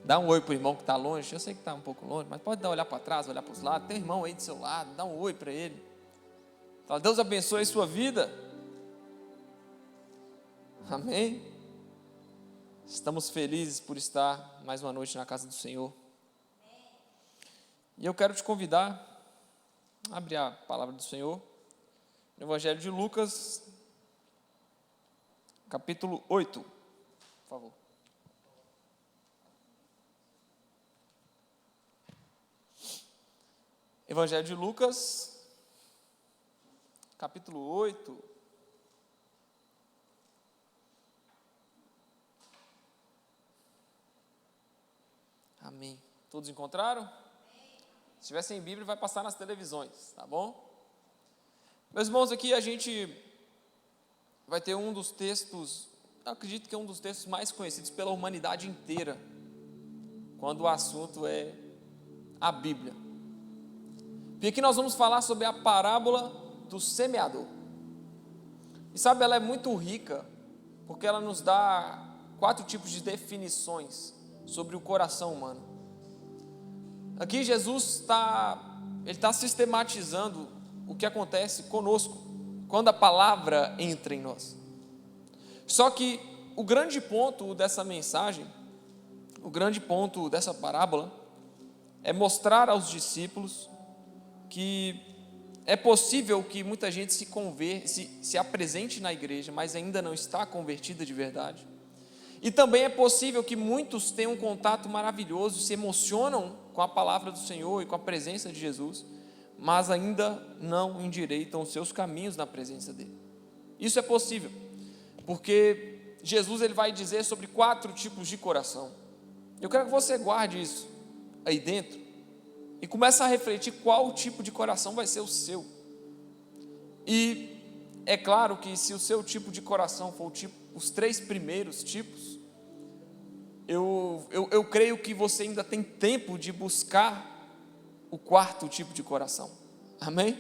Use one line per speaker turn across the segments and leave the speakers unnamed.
Dá um oi para o irmão que está longe. Eu sei que está um pouco longe, mas pode olhar para trás, olhar para os lados. Tem um irmão aí do seu lado, dá um oi para ele. Fala, Deus abençoe a sua vida. Amém? Estamos felizes por estar mais uma noite na casa do Senhor. E eu quero te convidar a abrir a palavra do Senhor no Evangelho de Lucas, capítulo 8, por favor. Evangelho de Lucas, capítulo 8. Amém. Todos encontraram? Se tiver sem Bíblia, vai passar nas televisões, tá bom? Meus irmãos, aqui a gente vai ter um dos textos, eu acredito que é um dos textos mais conhecidos pela humanidade inteira, quando o assunto é a Bíblia. E aqui nós vamos falar sobre a parábola do semeador. E sabe, ela é muito rica, porque ela nos dá 4 tipos de definições sobre o coração humano. Aqui Jesus está sistematizando o que acontece conosco, quando a palavra entra em nós. Só que o grande ponto dessa mensagem, o grande ponto dessa parábola, é mostrar aos discípulos que é possível que muita gente se apresente na igreja, mas ainda não está convertida de verdade. E também é possível que muitos tenham um contato maravilhoso, se emocionam com a palavra do Senhor e com a presença de Jesus, mas ainda não endireitam os seus caminhos na presença dele. Isso é possível, porque Jesus ele vai dizer sobre 4 tipos de coração. Eu quero que você guarde isso aí dentro e comece a refletir qual tipo de coração vai ser o seu. E é claro que se o seu tipo de coração for os 3 primeiros tipos, eu creio que você ainda tem tempo de buscar o 4º tipo de coração. Amém?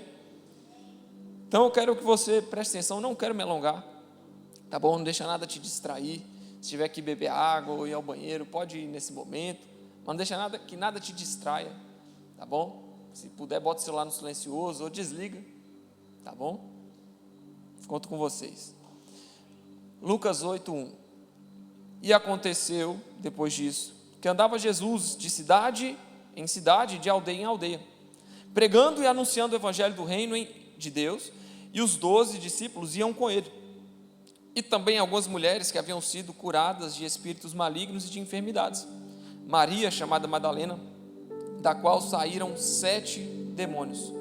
Então eu quero que você preste atenção, não quero me alongar, tá bom? Não deixa nada te distrair. Se tiver que beber água ou ir ao banheiro, pode ir nesse momento, mas não deixa nada te distraia, tá bom? Se puder, bota o celular no silencioso ou desliga, tá bom? Conto com vocês. Lucas 8:1. E aconteceu, depois disso, que andava Jesus de cidade em cidade, de aldeia em aldeia, pregando e anunciando o evangelho do reino de Deus, e os 12 discípulos iam com ele. E também algumas mulheres que haviam sido curadas de espíritos malignos e de enfermidades. Maria, chamada Madalena, da qual saíram 7 demônios.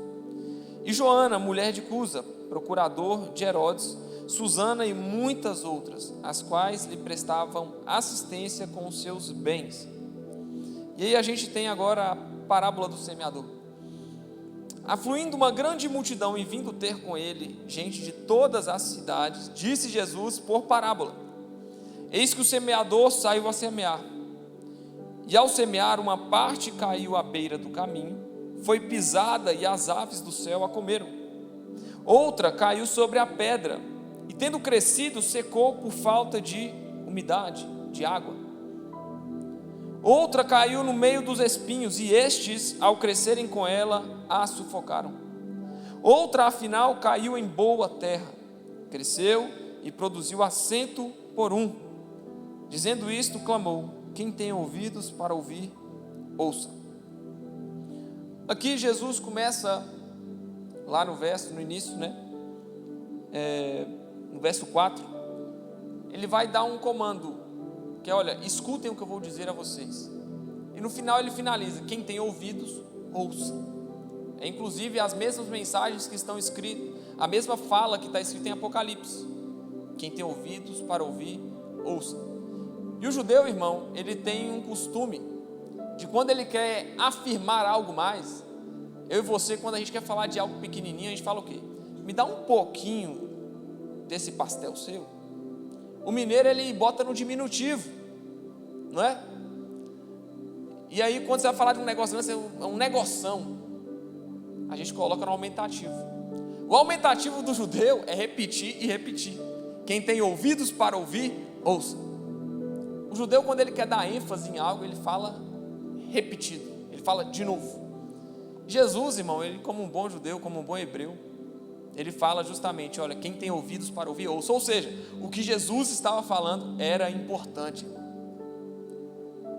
E Joana, mulher de Cusa, procurador de Herodes, Susana e muitas outras, as quais lhe prestavam assistência com os seus bens. E aí a gente tem agora a parábola do semeador. Afluindo uma grande multidão e vindo ter com ele gente de todas as cidades, disse Jesus por parábola: eis que o semeador saiu a semear. E ao semear, uma parte caiu à beira do caminho, foi pisada e as aves do céu a comeram. Outra caiu sobre a pedra, e tendo crescido, secou por falta de umidade, de água. Outra caiu no meio dos espinhos, e estes, ao crescerem com ela, a sufocaram. Outra, afinal, caiu em boa terra, cresceu e produziu a 100 por 1. Dizendo isto, clamou: quem tem ouvidos para ouvir, ouça. Aqui Jesus começa, lá no início, no verso 4, ele vai dar um comando, que é: olha, escutem o que eu vou dizer a vocês. E no final ele finaliza: quem tem ouvidos, ouça. É inclusive as mesmas mensagens que estão escritas, a mesma fala que está escrita em Apocalipse: quem tem ouvidos para ouvir, ouça. E o judeu, irmão, ele tem um costume de, quando ele quer afirmar algo mais, eu e você, quando a gente quer falar de algo pequenininho, a gente fala o quê? Me dá um pouquinho desse pastel seu. O mineiro, ele bota no diminutivo, não é? E aí quando você vai falar de um negócio, é um negoção, a gente coloca no aumentativo. O aumentativo do judeu é repetir e repetir: quem tem ouvidos para ouvir, ouça. O judeu, quando ele quer dar ênfase em algo, ele fala repetido, ele fala de novo. Jesus, irmão, ele como um bom judeu, como um bom hebreu, ele fala justamente, olha, quem tem ouvidos para ouvir, ouça. Ou seja, o que Jesus estava falando era importante.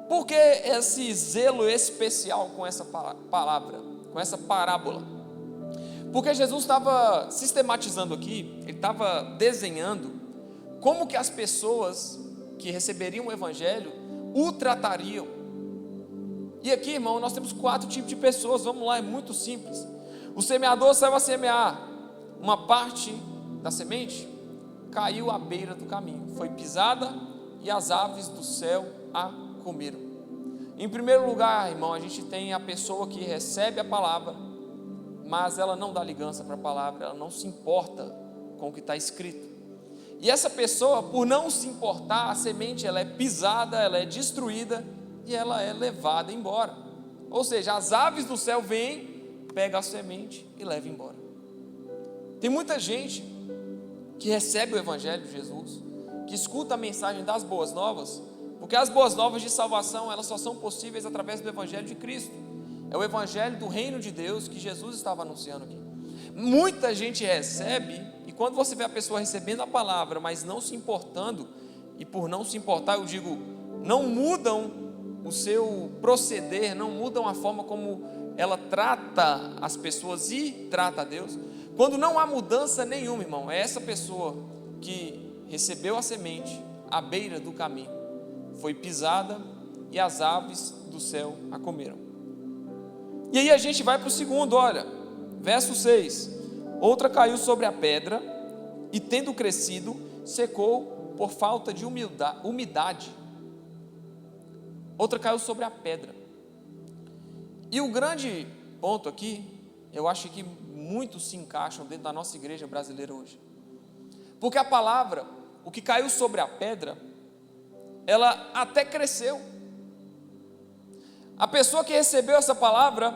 Por que esse zelo especial com essa palavra, com essa parábola? Porque Jesus estava sistematizando aqui, ele estava desenhando como que as pessoas que receberiam o evangelho o tratariam. E aqui, irmão, nós temos 4 tipos de pessoas. Vamos lá, é muito simples. O semeador saiu a semear. Uma parte da semente caiu à beira do caminho, foi pisada e as aves do céu a comeram. Em primeiro lugar, irmão, a gente tem a pessoa que recebe a palavra, mas ela não dá ligança para a palavra, ela não se importa com o que está escrito. E essa pessoa, por não se importar, a semente ela é pisada, ela é destruída e ela é levada embora. Ou seja, as aves do céu vêm, pegam a semente e levam embora. Tem muita gente que recebe o evangelho de Jesus, que escuta a mensagem das boas novas, porque as boas novas de salvação, elas só são possíveis através do evangelho de Cristo. É o evangelho do reino de Deus que Jesus estava anunciando aqui. Muita gente recebe, e quando você vê a pessoa recebendo a palavra, mas não se importando, e por não se importar, eu digo, não mudam o seu proceder, não mudam a forma como ela trata as pessoas e trata a Deus. Quando não há mudança nenhuma, irmão, é essa pessoa que recebeu a semente à beira do caminho, foi pisada e as aves do céu a comeram. E aí a gente vai para o segundo, olha, verso 6: outra caiu sobre a pedra e, tendo crescido, secou por falta de umidade. Outra caiu sobre a pedra. E o grande ponto aqui, eu acho que muitos se encaixam dentro da nossa igreja brasileira hoje, porque a palavra, o que caiu sobre a pedra, ela até cresceu. A pessoa que recebeu essa palavra,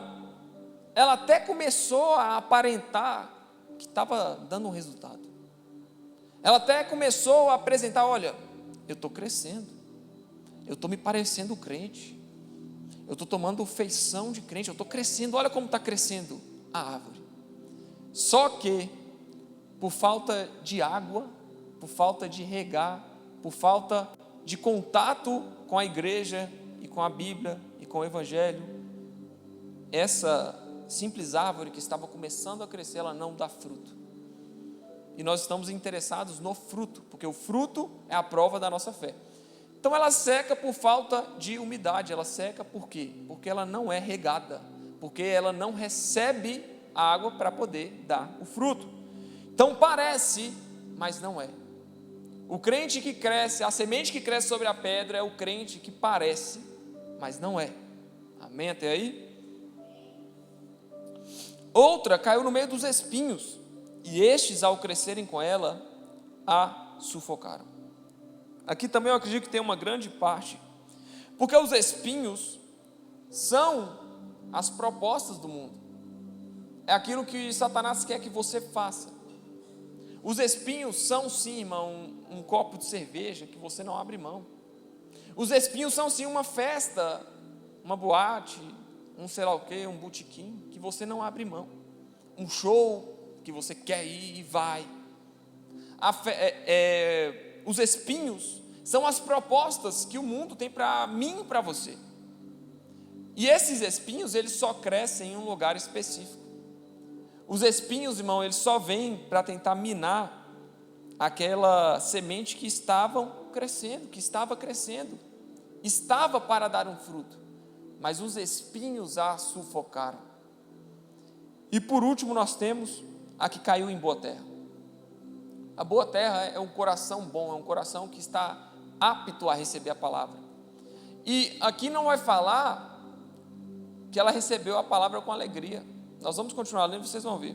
ela até começou a aparentar que estava dando um resultado. Ela até começou a apresentar, olha, eu estou crescendo, eu estou me parecendo crente, eu estou tomando feição de crente, eu estou crescendo, olha como está crescendo a árvore. Só que, por falta de água, por falta de regar, por falta de contato com a igreja e com a Bíblia e com o Evangelho, essa simples árvore que estava começando a crescer, ela não dá fruto. E nós estamos interessados no fruto, porque o fruto é a prova da nossa fé. Então ela seca por falta de umidade. Ela seca por quê? Porque ela não é regada, porque ela não recebe água para poder dar o fruto. Então parece, mas não é. O crente que cresce, a semente que cresce sobre a pedra, é o crente que parece, mas não é. Amém até aí? Outra caiu no meio dos espinhos, e estes, ao crescerem com ela, a sufocaram. Aqui também eu acredito que tem uma grande parte, porque os espinhos são as propostas do mundo, é aquilo que Satanás quer que você faça. Os espinhos são sim, irmão, um copo de cerveja que você não abre mão. Os espinhos são sim uma festa, uma boate, um sei lá o que, um botequim, que você não abre mão. Um show que você quer ir e vai. Os espinhos são as propostas que o mundo tem para mim e para você. E esses espinhos, eles só crescem em um lugar específico. Os espinhos, irmão, eles só vêm para tentar minar aquela semente que estava crescendo, estava para dar um fruto, mas os espinhos a sufocaram. E por último nós temos a que caiu em boa terra. A boa terra é um coração bom, é um coração que está apto a receber a palavra. E aqui não vai falar que ela recebeu a palavra com alegria. Nós vamos continuar lendo, vocês vão ver.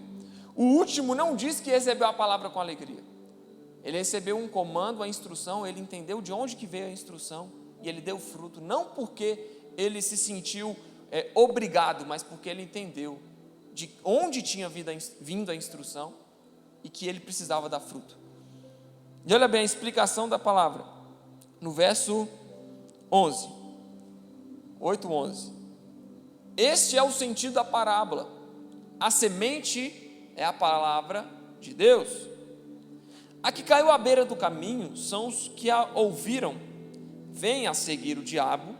O último não diz que recebeu a palavra com alegria. Ele recebeu um comando, a instrução, ele entendeu de onde que veio a instrução e ele deu fruto, não porque ele se sentiu obrigado, mas porque ele entendeu de onde tinha vindo a instrução e que ele precisava dar fruto. E olha bem a explicação da palavra, no verso 11. 8:11. Este é o sentido da parábola. A semente é a palavra de Deus. A que caiu à beira do caminho são os que a ouviram, vêm a seguir o diabo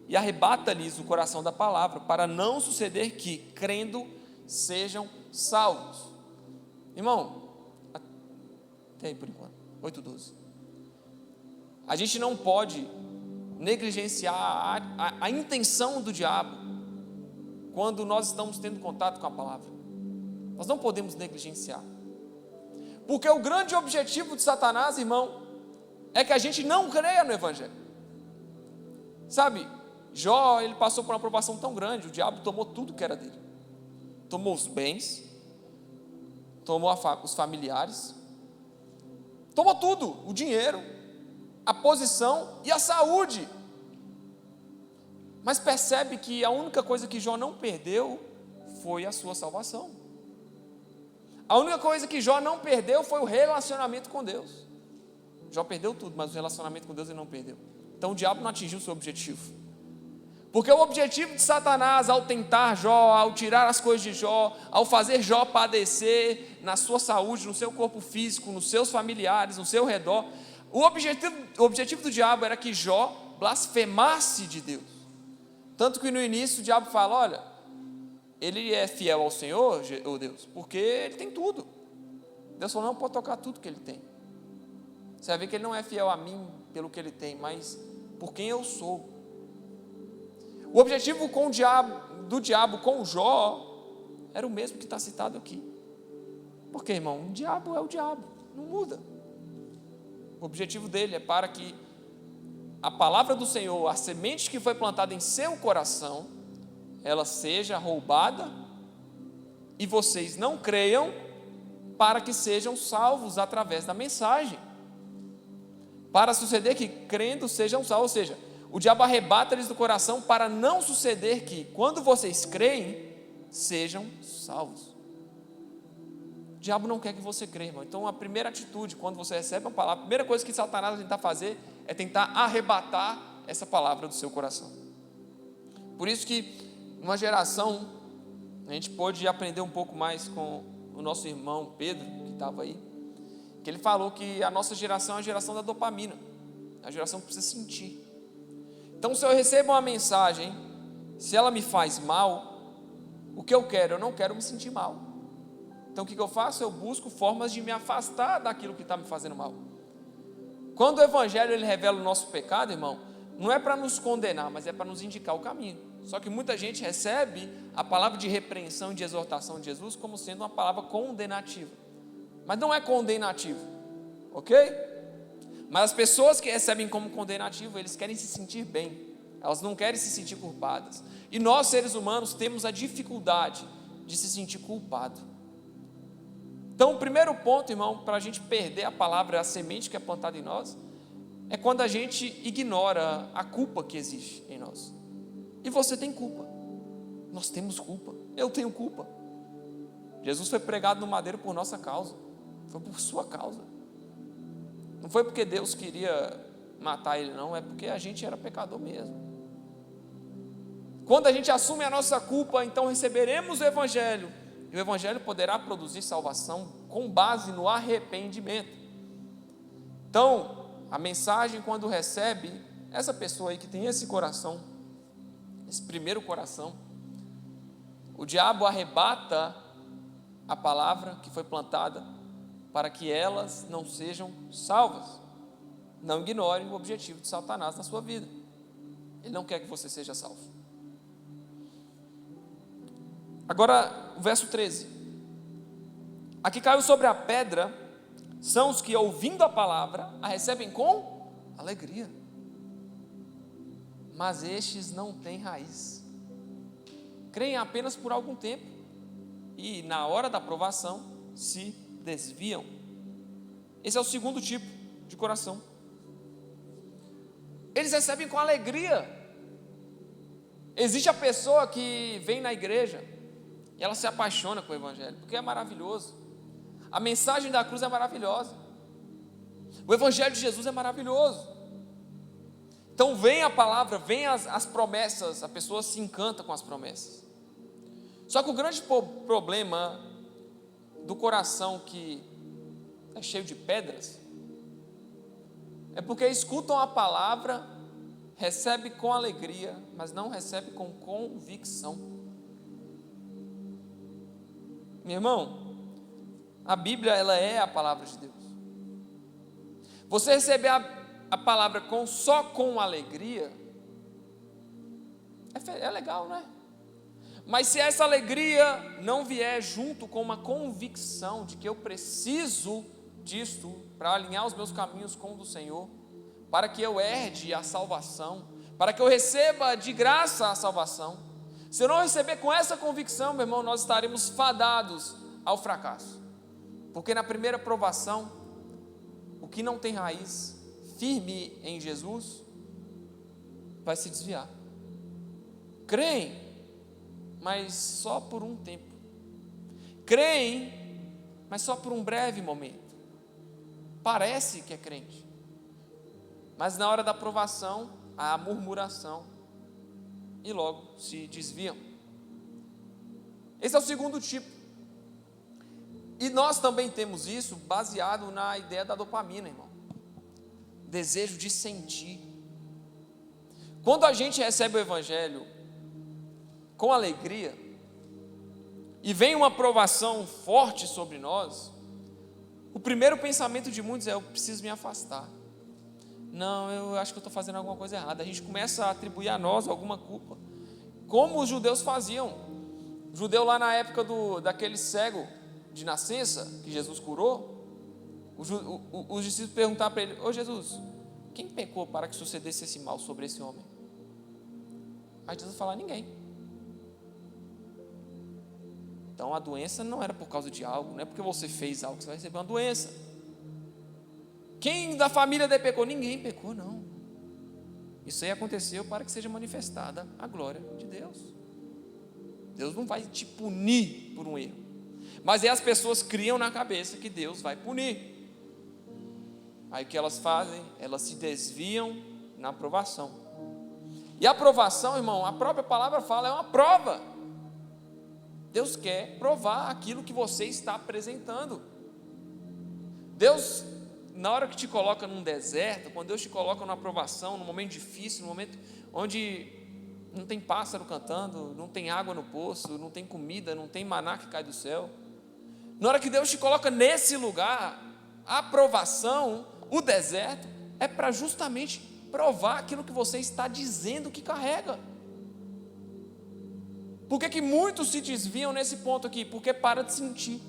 e arrebata-lhes o coração da palavra, para não suceder que, crendo, sejam salvos. Irmão, até aí por enquanto, 8:12. A gente não pode negligenciar a intenção do diabo quando nós estamos tendo contato com a palavra. Nós não podemos negligenciar, porque o grande objetivo de Satanás, irmão, é que a gente não creia no Evangelho. Sabe, Jó, ele passou por uma provação tão grande, o diabo tomou tudo que era dele. Tomou os bens, tomou os familiares, tomou tudo, o dinheiro, a posição e a saúde. Mas percebe que a única coisa que Jó não perdeu foi a sua salvação. A única coisa que Jó não perdeu foi o relacionamento com Deus. Jó perdeu tudo, mas o relacionamento com Deus ele não perdeu. Então o diabo não atingiu o seu objetivo. Porque o objetivo de Satanás ao tentar Jó, ao tirar as coisas de Jó, ao fazer Jó padecer na sua saúde, no seu corpo físico, nos seus familiares, no seu redor, o objetivo do diabo era que Jó blasfemasse de Deus. Tanto que no início o diabo fala, olha, ele é fiel ao Senhor, oh Deus, porque ele tem tudo. Deus falou, não pode tocar tudo que ele tem. Você vai ver que ele não é fiel a mim pelo que ele tem, mas por quem eu sou. O objetivo do diabo com Jó era o mesmo que está citado aqui. Porque, irmão, o diabo é o diabo, não muda. O objetivo dele é para que a palavra do Senhor, a semente que foi plantada em seu coração, ela seja roubada e vocês não creiam, para que sejam salvos através da mensagem. Para suceder que, crendo, sejam salvos. Ou seja, o diabo arrebata-lhes do coração para não suceder que, quando vocês creem, sejam salvos. O diabo não quer que você creia, irmão. Então a primeira atitude, quando você recebe uma palavra, a primeira coisa que Satanás vai tentar fazer é tentar arrebatar essa palavra do seu coração. Por isso que uma geração, a gente pôde aprender um pouco mais com o nosso irmão Pedro, que estava aí, que ele falou que a nossa geração é a geração da dopamina, a geração que precisa sentir. Então, se eu recebo uma mensagem, se ela me faz mal, o que eu quero? Eu não quero me sentir mal. Então, o que eu faço? Eu busco formas de me afastar daquilo que está me fazendo mal. Quando o Evangelho ele revela o nosso pecado, irmão, não é para nos condenar, mas é para nos indicar o caminho. Só que muita gente recebe a palavra de repreensão e de exortação de Jesus como sendo uma palavra condenativa. Mas não é condenativo, ok? Mas as pessoas que recebem como condenativo, eles querem se sentir bem, elas não querem se sentir culpadas. E nós, seres humanos, temos a dificuldade de se sentir culpado. Então, o primeiro ponto, irmão, para a gente perder a palavra, a semente que é plantada em nós, é quando a gente ignora a culpa que existe em nós. E você tem culpa, nós temos culpa, eu tenho culpa. Jesus foi pregado no madeiro por nossa causa, foi por sua causa. Não foi porque Deus queria matar ele, não, é porque a gente era pecador mesmo. Quando a gente assume a nossa culpa, então receberemos o Evangelho, e o Evangelho poderá produzir salvação com base no arrependimento. Então, a mensagem, quando recebe, essa pessoa aí que tem esse coração, esse primeiro coração, o diabo arrebata a palavra que foi plantada para que elas não sejam salvas. Não ignore o objetivo de Satanás na sua vida. Ele não quer que você seja salvo. Agora, o verso 13. A que caiu sobre a pedra são os que, ouvindo a palavra, a recebem com alegria. Mas estes não têm raiz. Creem apenas por algum tempo e, na hora da provação, se desviam. Esse é o segundo tipo de coração. Eles recebem com alegria. Existe a pessoa que vem na igreja e ela se apaixona com o Evangelho, porque é maravilhoso. A mensagem da cruz é maravilhosa. O Evangelho de Jesus é maravilhoso. Então vem a palavra, vem as promessas, a pessoa se encanta com as promessas. Só que o grande problema do coração que é cheio de pedras é porque escutam a palavra, recebe com alegria, mas não recebe com convicção. Meu irmão, a Bíblia, ela é a palavra de Deus. Você receber a palavra só com alegria é legal, né? Mas se essa alegria não vier junto com uma convicção de que eu preciso disto para alinhar os meus caminhos com o do Senhor, para que eu herde a salvação, para que eu receba de graça a salvação, se eu não receber com essa convicção, meu irmão, nós estaremos fadados ao fracasso. Porque na primeira provação, o que não tem raiz firme em Jesus vai se desviar. Creem, mas só por um tempo. Creem, mas só por um breve momento. Parece que é crente, mas na hora da provação, há murmuração e logo se desviam. Esse é o segundo tipo. E nós também temos isso baseado na ideia da dopamina, irmão. Desejo de sentir. Quando a gente recebe o Evangelho com alegria e vem uma provação forte sobre nós, o primeiro pensamento de muitos é: eu preciso me afastar. Não, eu acho que eu estou fazendo alguma coisa errada. A gente começa a atribuir a nós alguma culpa, como os judeus faziam. O judeu lá na época daquele cego de nascença que Jesus curou, os discípulos perguntaram para ele: ô Jesus, quem pecou para que sucedesse esse mal sobre esse homem? Aí Jesus falou: ninguém. Então a doença não era por causa de algo, não é porque você fez algo que você vai receber uma doença. Quem da família dele pecou? Ninguém pecou, não. Isso aí aconteceu para que seja manifestada a glória de Deus. Deus não vai te punir por um erro, mas as pessoas criam na cabeça que Deus vai punir. Aí o que elas fazem? Elas se desviam na aprovação. E a aprovação, irmão, a própria palavra fala, é uma prova. Deus quer provar aquilo que você está apresentando. Deus, na hora que te coloca num deserto, quando Deus te coloca numa aprovação, num momento difícil, num momento onde não tem pássaro cantando, não tem água no poço, não tem comida, não tem maná que cai do céu, na hora que Deus te coloca nesse lugar, a aprovação, o deserto, é para justamente provar aquilo que você está dizendo que carrega. Por que muitos se desviam nesse ponto aqui? Porque para de sentir.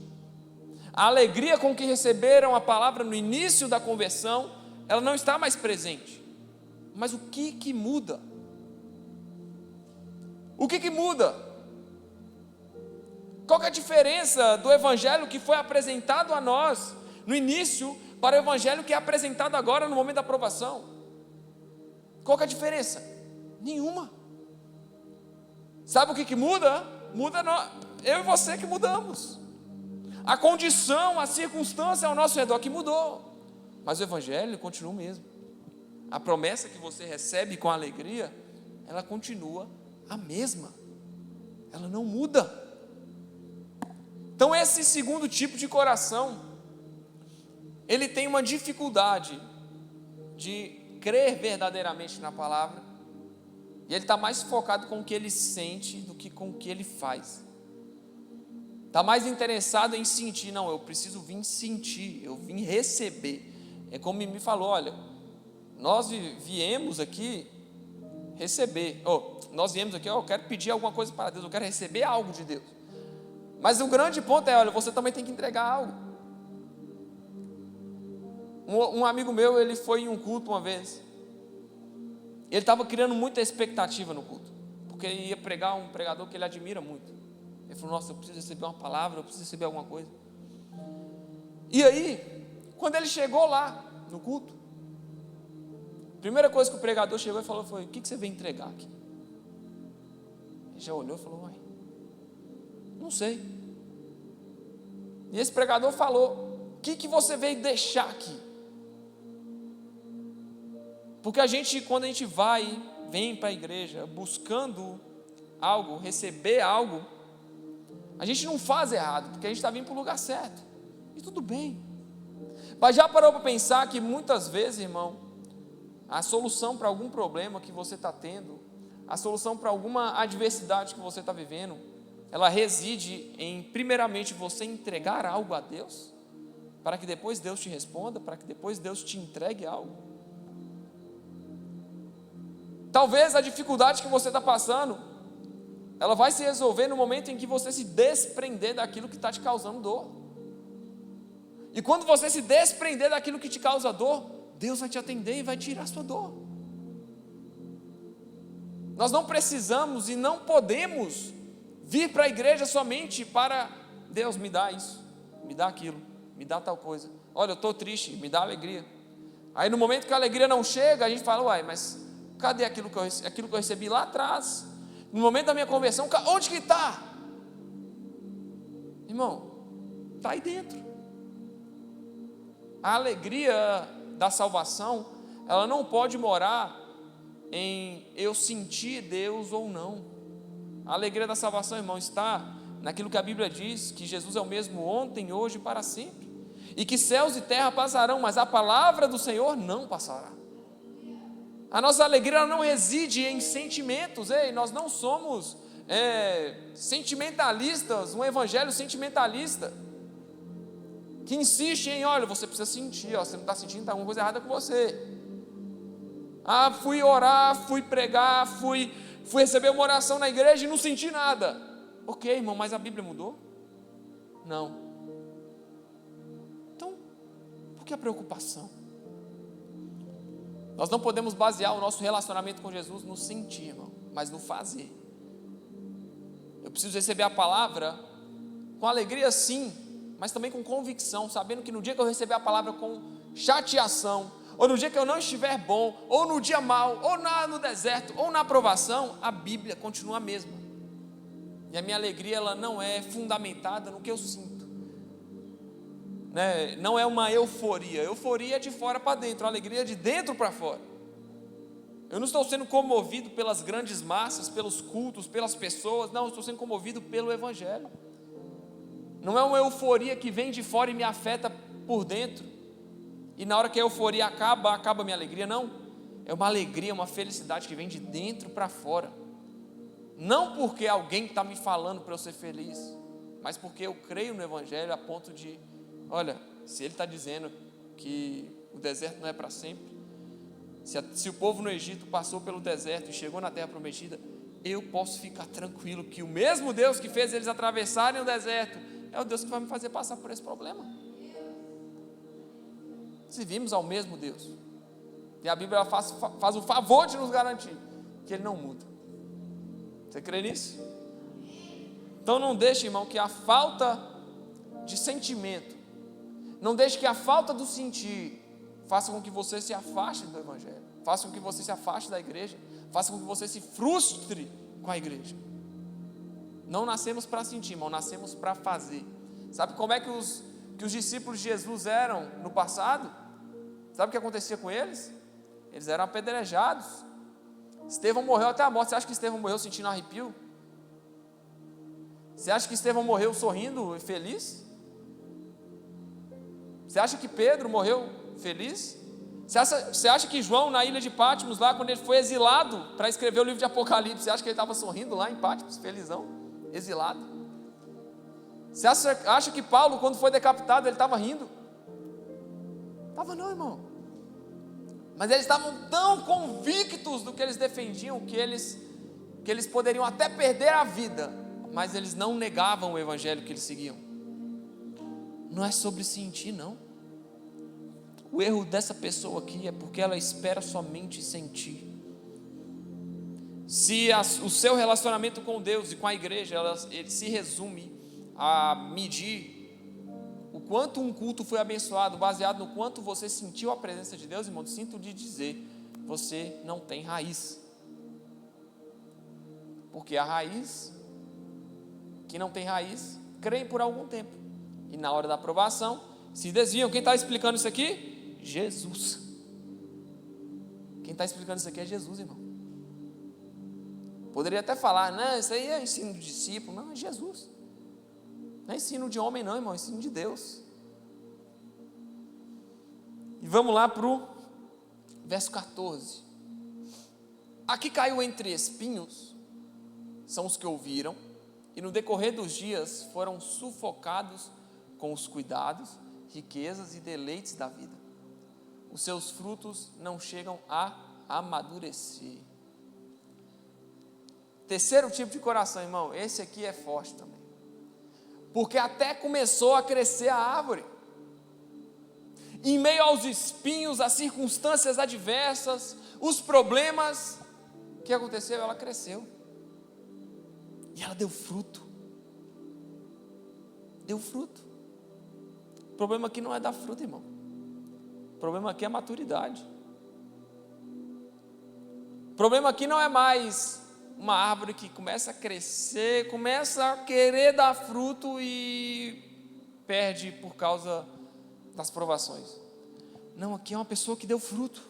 A alegria com que receberam a palavra no início da conversão, ela não está mais presente. Mas o que muda? O que muda? Qual que é a diferença do evangelho que foi apresentado a nós no início para o evangelho que é apresentado agora no momento da aprovação? Qual que é a diferença? Nenhuma. Sabe o que muda? Muda eu e você que mudamos. A condição, a circunstância ao nosso redor que mudou, mas o evangelho continua o mesmo. A promessa que você recebe com alegria, ela continua a mesma, ela não muda. Então esse segundo tipo de coração, ele tem uma dificuldade de crer verdadeiramente na palavra, e ele está mais focado com o que ele sente do que com o que ele faz. Está mais interessado em sentir. Não, eu preciso vir sentir, eu vim receber. É como me falou: olha, nós viemos aqui receber. Nós viemos aqui, eu quero pedir alguma coisa para Deus, eu quero receber algo de Deus. Mas o grande ponto é: olha, você também tem que entregar algo. Um amigo meu, ele foi em um culto uma vez. Ele estava criando muita expectativa no culto, porque ele ia pregar um pregador que ele admira muito. Ele falou: nossa, eu preciso receber uma palavra, eu preciso receber alguma coisa. E aí, quando ele chegou lá no culto, a primeira coisa que o pregador chegou e falou foi: o que você veio entregar aqui? Ele já olhou e falou: uai, não sei. E esse pregador falou: o que você veio deixar aqui? Porque quando a gente vem para a igreja buscando algo, receber algo, a gente não faz errado, porque a gente está vindo para o lugar certo, e tudo bem. Mas já parou para pensar que muitas vezes, irmão, a solução para algum problema que você está tendo, a solução para alguma adversidade que você está vivendo, ela reside em, primeiramente, você entregar algo a Deus, para que depois Deus te responda, para que depois Deus te entregue algo. Talvez a dificuldade que você está passando, ela vai se resolver no momento em que você se desprender daquilo que está te causando dor. E quando você se desprender daquilo que te causa dor, Deus vai te atender e vai tirar a sua dor. Nós não precisamos e não podemos vir para a igreja somente para Deus, me dá isso, me dá aquilo, me dá tal coisa. Olha, eu estou triste, me dá alegria. Aí no momento que a alegria não chega, a gente fala, uai, mas cadê aquilo que eu recebi lá atrás? No momento da minha conversão, onde que está? Irmão, está aí dentro. A alegria da salvação, ela não pode morar em eu sentir Deus ou não. A alegria da salvação, irmão, está naquilo que a Bíblia diz, que Jesus é o mesmo ontem, hoje e para sempre, e que céus e terra passarão, mas a palavra do Senhor não passará. A nossa alegria ela não reside em sentimentos. Nós não somos sentimentalistas, um evangelho sentimentalista, que insiste em, olha, você precisa sentir, você não está sentindo, está alguma coisa errada com você. Fui orar, fui pregar, fui receber uma oração na igreja e não senti nada. Ok, irmão, mas a Bíblia mudou? Não. Então, por que a preocupação? Nós não podemos basear o nosso relacionamento com Jesus no sentir, irmão, mas no fazer. Eu preciso receber a palavra com alegria, sim, mas também com convicção, sabendo que no dia que eu receber a palavra com chateação, ou no dia que eu não estiver bom, ou no dia mau, ou no deserto, ou na aprovação, a Bíblia continua a mesma. E a minha alegria ela não é fundamentada no que eu sinto, né? Não é uma euforia. Euforia é de fora para dentro, a alegria é de dentro para fora. Eu não estou sendo comovido pelas grandes massas, pelos cultos, pelas pessoas. Não, eu estou sendo comovido pelo Evangelho. Não é uma euforia que vem de fora e me afeta por dentro, e na hora que a euforia acaba a minha alegria. Não, é uma alegria, uma felicidade que vem de dentro para fora. Não porque alguém está me falando para eu ser feliz, mas porque eu creio no Evangelho a ponto de, olha, se ele está dizendo que o deserto não é para sempre, se o povo no Egito passou pelo deserto e chegou na terra prometida, eu posso ficar tranquilo que o mesmo Deus que fez eles atravessarem o deserto é o Deus que vai me fazer passar por esse problema. Servimos ao mesmo Deus, e a Bíblia faz o favor de nos garantir que Ele não muda. Você crê nisso? Então não deixe, irmão, que a falta de sentimento, não deixe que a falta do sentir faça com que você se afaste do Evangelho, faça com que você se afaste da igreja, faça com que você se frustre com a igreja. Não nascemos para sentir, irmão, nascemos para fazer. Sabe como é que os discípulos de Jesus eram no passado? Sabe o que acontecia com eles? Eles eram apedrejados. Estevão morreu até a morte. Você acha que Estevão morreu sentindo arrepio? Você acha que Estevão morreu sorrindo e feliz? Você acha que Pedro morreu feliz? Você acha que João, na ilha de Patmos, lá quando ele foi exilado para escrever o livro de Apocalipse, você acha que ele estava sorrindo lá em Patmos, felizão, exilado? Você acha que Paulo, quando foi decapitado, ele estava rindo? Estava não, irmão. Mas eles estavam tão convictos do que eles defendiam, que eles poderiam até perder a vida, mas eles não negavam o evangelho que eles seguiam. Não é sobre sentir, não. O erro dessa pessoa aqui é porque ela espera somente sentir. Se o seu relacionamento com Deus e com a igreja, ele se resume a medir o quanto um culto foi abençoado, baseado no quanto você sentiu a presença de Deus, irmão, sinto de dizer, você não tem raiz. Porque a raiz, que não tem raiz, crê por algum tempo, e na hora da aprovação, se desviam. Quem está explicando isso aqui? Jesus. Quem está explicando isso aqui é Jesus, irmão. Poderia até falar, não, isso aí é ensino de discípulo. Não, é Jesus. Não é ensino de homem não, irmão, é ensino de Deus. E vamos lá para o verso 14. Aqui caiu entre espinhos, são os que ouviram, e no decorrer dos dias foram sufocados com os cuidados, riquezas e deleites da vida. Os seus frutos não chegam a amadurecer. Terceiro tipo de coração, irmão, esse aqui é forte também. Porque até começou a crescer a árvore. Em meio aos espinhos, as circunstâncias adversas, os problemas, o que aconteceu? Ela cresceu. E ela deu fruto. Deu fruto. O problema aqui não é dar fruto, irmão. O problema aqui é a maturidade. O problema aqui não é mais uma árvore que começa a crescer, começa a querer dar fruto e perde por causa das provações. Não, aqui é uma pessoa que deu fruto.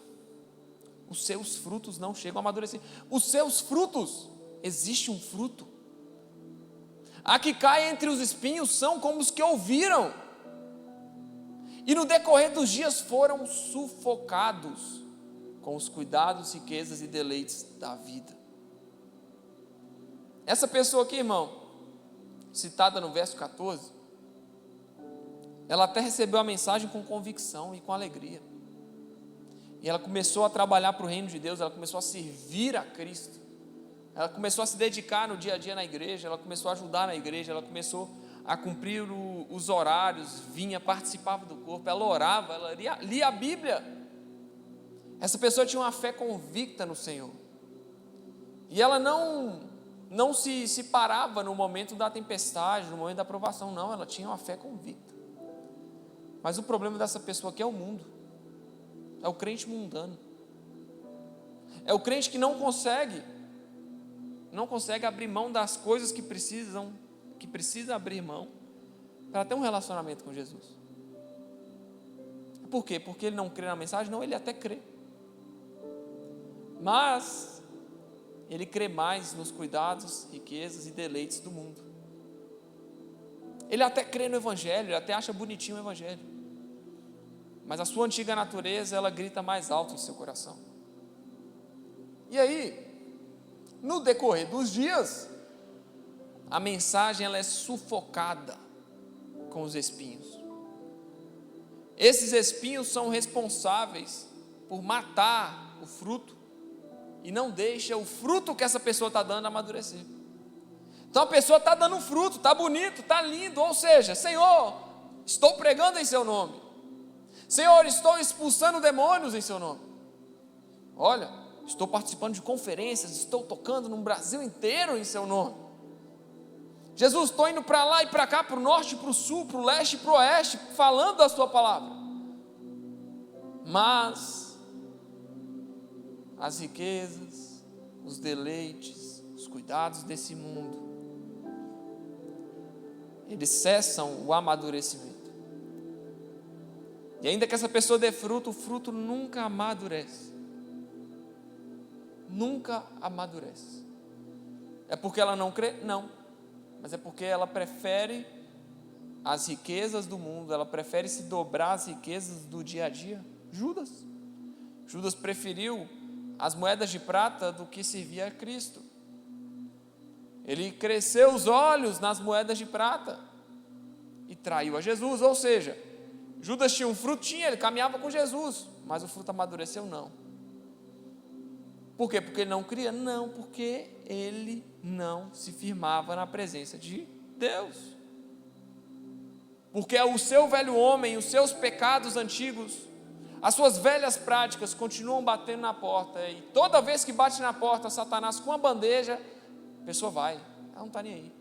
Os seus frutos não chegam a amadurecer. Os seus frutos, existe um fruto. A que cai entre os espinhos são como os que ouviram, e no decorrer dos dias foram sufocados com os cuidados, riquezas e deleites da vida. Essa pessoa aqui, irmão, citada no verso 14, ela até recebeu a mensagem com convicção e com alegria. E ela começou a trabalhar para o reino de Deus, ela começou a servir a Cristo. Ela começou a se dedicar no dia a dia na igreja, ela começou a ajudar na igreja, ela começou a cumprir os horários, vinha, participava do corpo, ela orava, ela lia a Bíblia. Essa pessoa tinha uma fé convicta no Senhor. E ela não se parava no momento da tempestade, no momento da provação, não, ela tinha uma fé convicta. Mas o problema dessa pessoa aqui é o mundo, é o crente mundano, é o crente que não consegue abrir mão das coisas que precisa abrir mão para ter um relacionamento com Jesus. Por quê? Porque ele não crê na mensagem? Não, ele até crê, mas ele crê mais nos cuidados, riquezas e deleites do mundo. Ele até crê no Evangelho, ele até acha bonitinho o Evangelho, mas a sua antiga natureza, ela grita mais alto em seu coração. E aí, no decorrer dos dias, a mensagem ela é sufocada com os espinhos. Esses espinhos são responsáveis por matar o fruto e não deixa o fruto que essa pessoa está dando amadurecer. Então a pessoa está dando fruto, está bonito, está lindo, ou seja, Senhor, estou pregando em seu nome. Senhor, estou expulsando demônios em seu nome. Olha, estou participando de conferências, estou tocando no Brasil inteiro em seu nome. Jesus, estou indo para lá e para cá, para o norte, para o sul, para o leste e para o oeste, falando da sua palavra. Mas as riquezas, os deleites, os cuidados desse mundo, eles cessam o amadurecimento. E ainda que essa pessoa dê fruto, o fruto nunca amadurece. Nunca amadurece. É porque ela não crê? Não. Mas é porque ela prefere as riquezas do mundo, ela prefere se dobrar às riquezas do dia a dia. Judas preferiu as moedas de prata do que servir a Cristo. Ele cresceu os olhos nas moedas de prata e traiu a Jesus. Ou seja, Judas tinha um fruto, ele caminhava com Jesus, mas o fruto amadureceu? Não. Por quê? Porque ele não cria? Não, porque ele não se firmava na presença de Deus. Porque o seu velho homem, os seus pecados antigos, as suas velhas práticas continuam batendo na porta, e toda vez que bate na porta, Satanás com a bandeja, a pessoa vai, ela não está nem aí.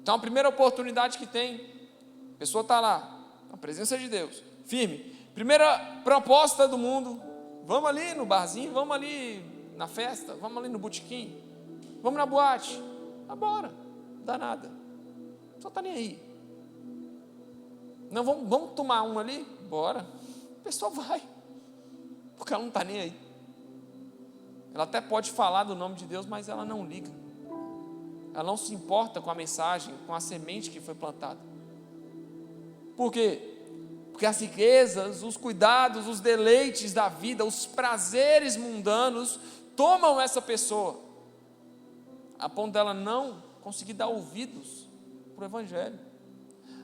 Então a primeira oportunidade que tem, a pessoa está lá, na presença de Deus, firme, primeira proposta do mundo, vamos ali no barzinho, vamos ali na festa, vamos ali no botequim, vamos na boate, bora, não dá nada, só está nem aí. Não, vamos tomar um ali? Bora. A pessoa vai. porque ela não está nem aí. Ela até pode falar do nome de Deus, mas ela não liga. Ela não se importa com a mensagem, com a semente que foi plantada. Por quê? Porque as riquezas, os cuidados, os deleites da vida, os prazeres mundanos tomam essa pessoa, a ponto dela não conseguir dar ouvidos para o Evangelho,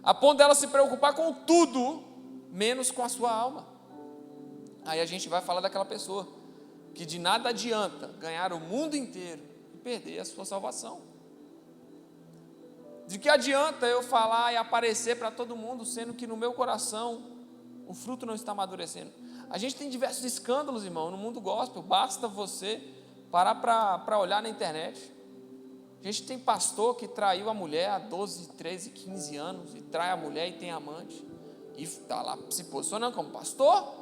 a ponto dela se preocupar com tudo, menos com a sua alma. Aí a gente vai falar daquela pessoa que de nada adianta ganhar o mundo inteiro e perder a sua salvação. De que adianta eu falar e aparecer para todo mundo, sendo que no meu coração o fruto não está amadurecendo? A gente tem diversos escândalos, irmão, no mundo gospel. Basta você parar para olhar na internet. A gente tem pastor que traiu a mulher há 12, 13, 15 anos, e trai a mulher e tem amante, e está lá se posicionando como pastor,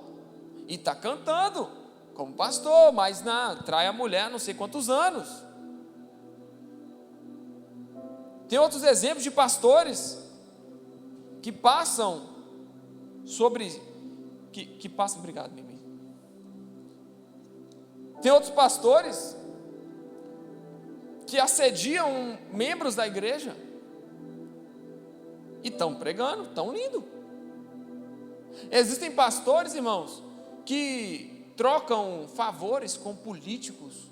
e está cantando como pastor, mas não, trai a mulher há não sei quantos anos. Tem outros exemplos de pastores que passam sobre, que passam, obrigado, Mimi. Tem outros pastores que assediam membros da igreja e estão pregando, estão lindo. Existem pastores, irmãos, que trocam favores com políticos,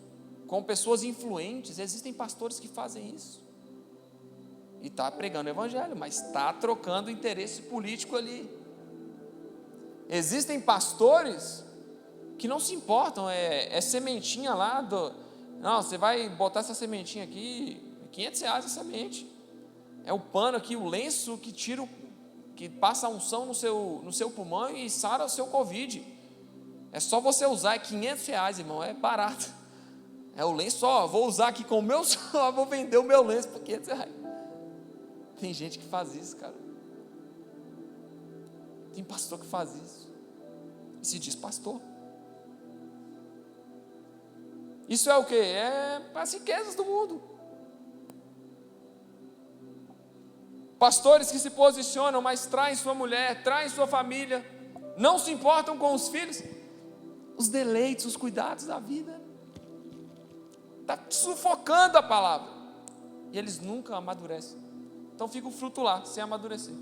com pessoas influentes. Existem pastores que fazem isso. E está pregando o evangelho, mas está trocando interesse político ali. Existem pastores que não se importam, é sementinha lá não, você vai botar essa sementinha aqui, R$500 a semente. É o pano aqui, o lenço que passa a unção no seu pulmão e sara o seu Covid. É só você usar, é R$500, irmão, é barato. É o lenço, vou usar aqui com o meu só, vou vender o meu lenço por R$500. Tem gente que faz isso, cara. Tem pastor que faz isso e se diz pastor. Isso é o que? É as riquezas do mundo. Pastores que se posicionam, mas traem sua mulher, traem sua família, não se importam com os filhos, os deleites, os cuidados da vida, está sufocando a palavra, e eles nunca amadurecem. Então fica o fruto lá, sem amadurecer.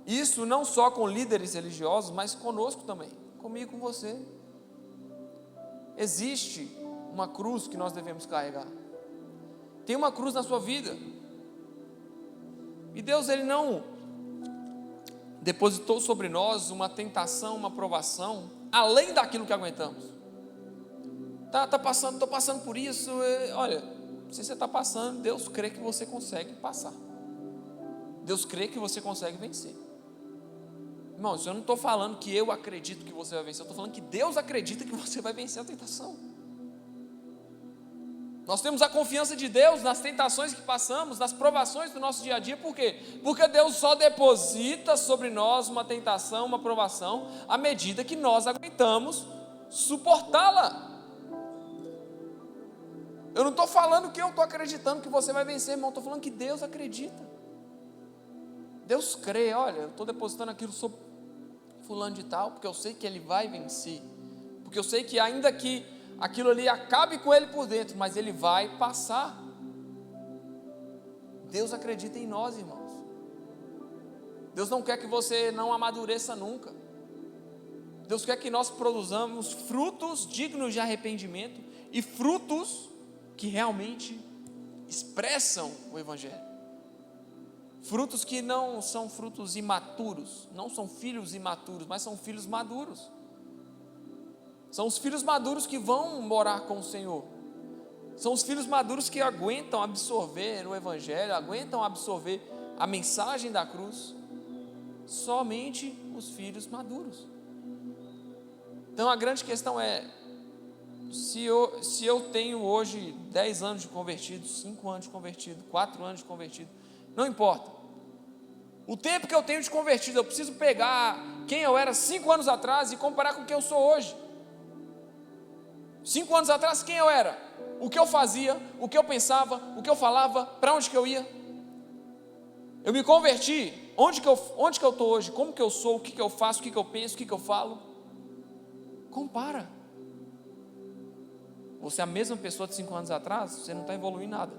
Isso não só com líderes religiosos, mas conosco também, comigo e com você. Existe uma cruz que nós devemos carregar. Tem uma cruz na sua vida. E Deus, Ele não depositou sobre nós uma tentação, uma provação, além daquilo que aguentamos. Estou passando por isso. Olha, se você está passando, Deus crê que você consegue passar. Deus crê que você consegue vencer. Irmãos, eu não estou falando que eu acredito que você vai vencer, eu estou falando que Deus acredita que você vai vencer a tentação. Nós temos a confiança de Deus nas tentações que passamos, nas provações do nosso dia a dia. Por quê? Porque Deus só deposita sobre nós uma tentação, uma provação, à medida que nós aguentamos suportá-la. Eu não estou falando que eu estou acreditando que você vai vencer, irmão. Estou falando que Deus acredita. Deus crê, olha, eu estou depositando aquilo sobre fulano de tal, porque eu sei que ele vai vencer. Porque eu sei que ainda que aquilo ali acabe com ele por dentro, mas ele vai passar. Deus acredita em nós, irmãos. Deus não quer que você não amadureça nunca. Deus quer que nós produzamos frutos dignos de arrependimento e frutos que realmente expressam o evangelho. Frutos que não são frutos imaturos, não são filhos imaturos, mas são filhos maduros. São os filhos maduros que vão morar com o Senhor. São os filhos maduros que aguentam absorver o evangelho, aguentam absorver a mensagem da cruz. Somente os filhos maduros. Então a grande questão é, se eu tenho hoje 10 anos de convertido, 5 anos de convertido, 4 anos de convertido, não importa. O tempo que eu tenho de convertido, eu preciso pegar quem eu era 5 anos atrás e comparar com quem eu sou hoje. 5 anos atrás, quem eu era? O que eu fazia, o que eu pensava, o que eu falava, para onde que eu ia? Eu me converti, onde que eu estou hoje? Como que eu sou? O que que eu faço? O que que eu penso? O que que eu falo? compara. Você é a mesma pessoa de 5 anos atrás, você não está evoluindo nada.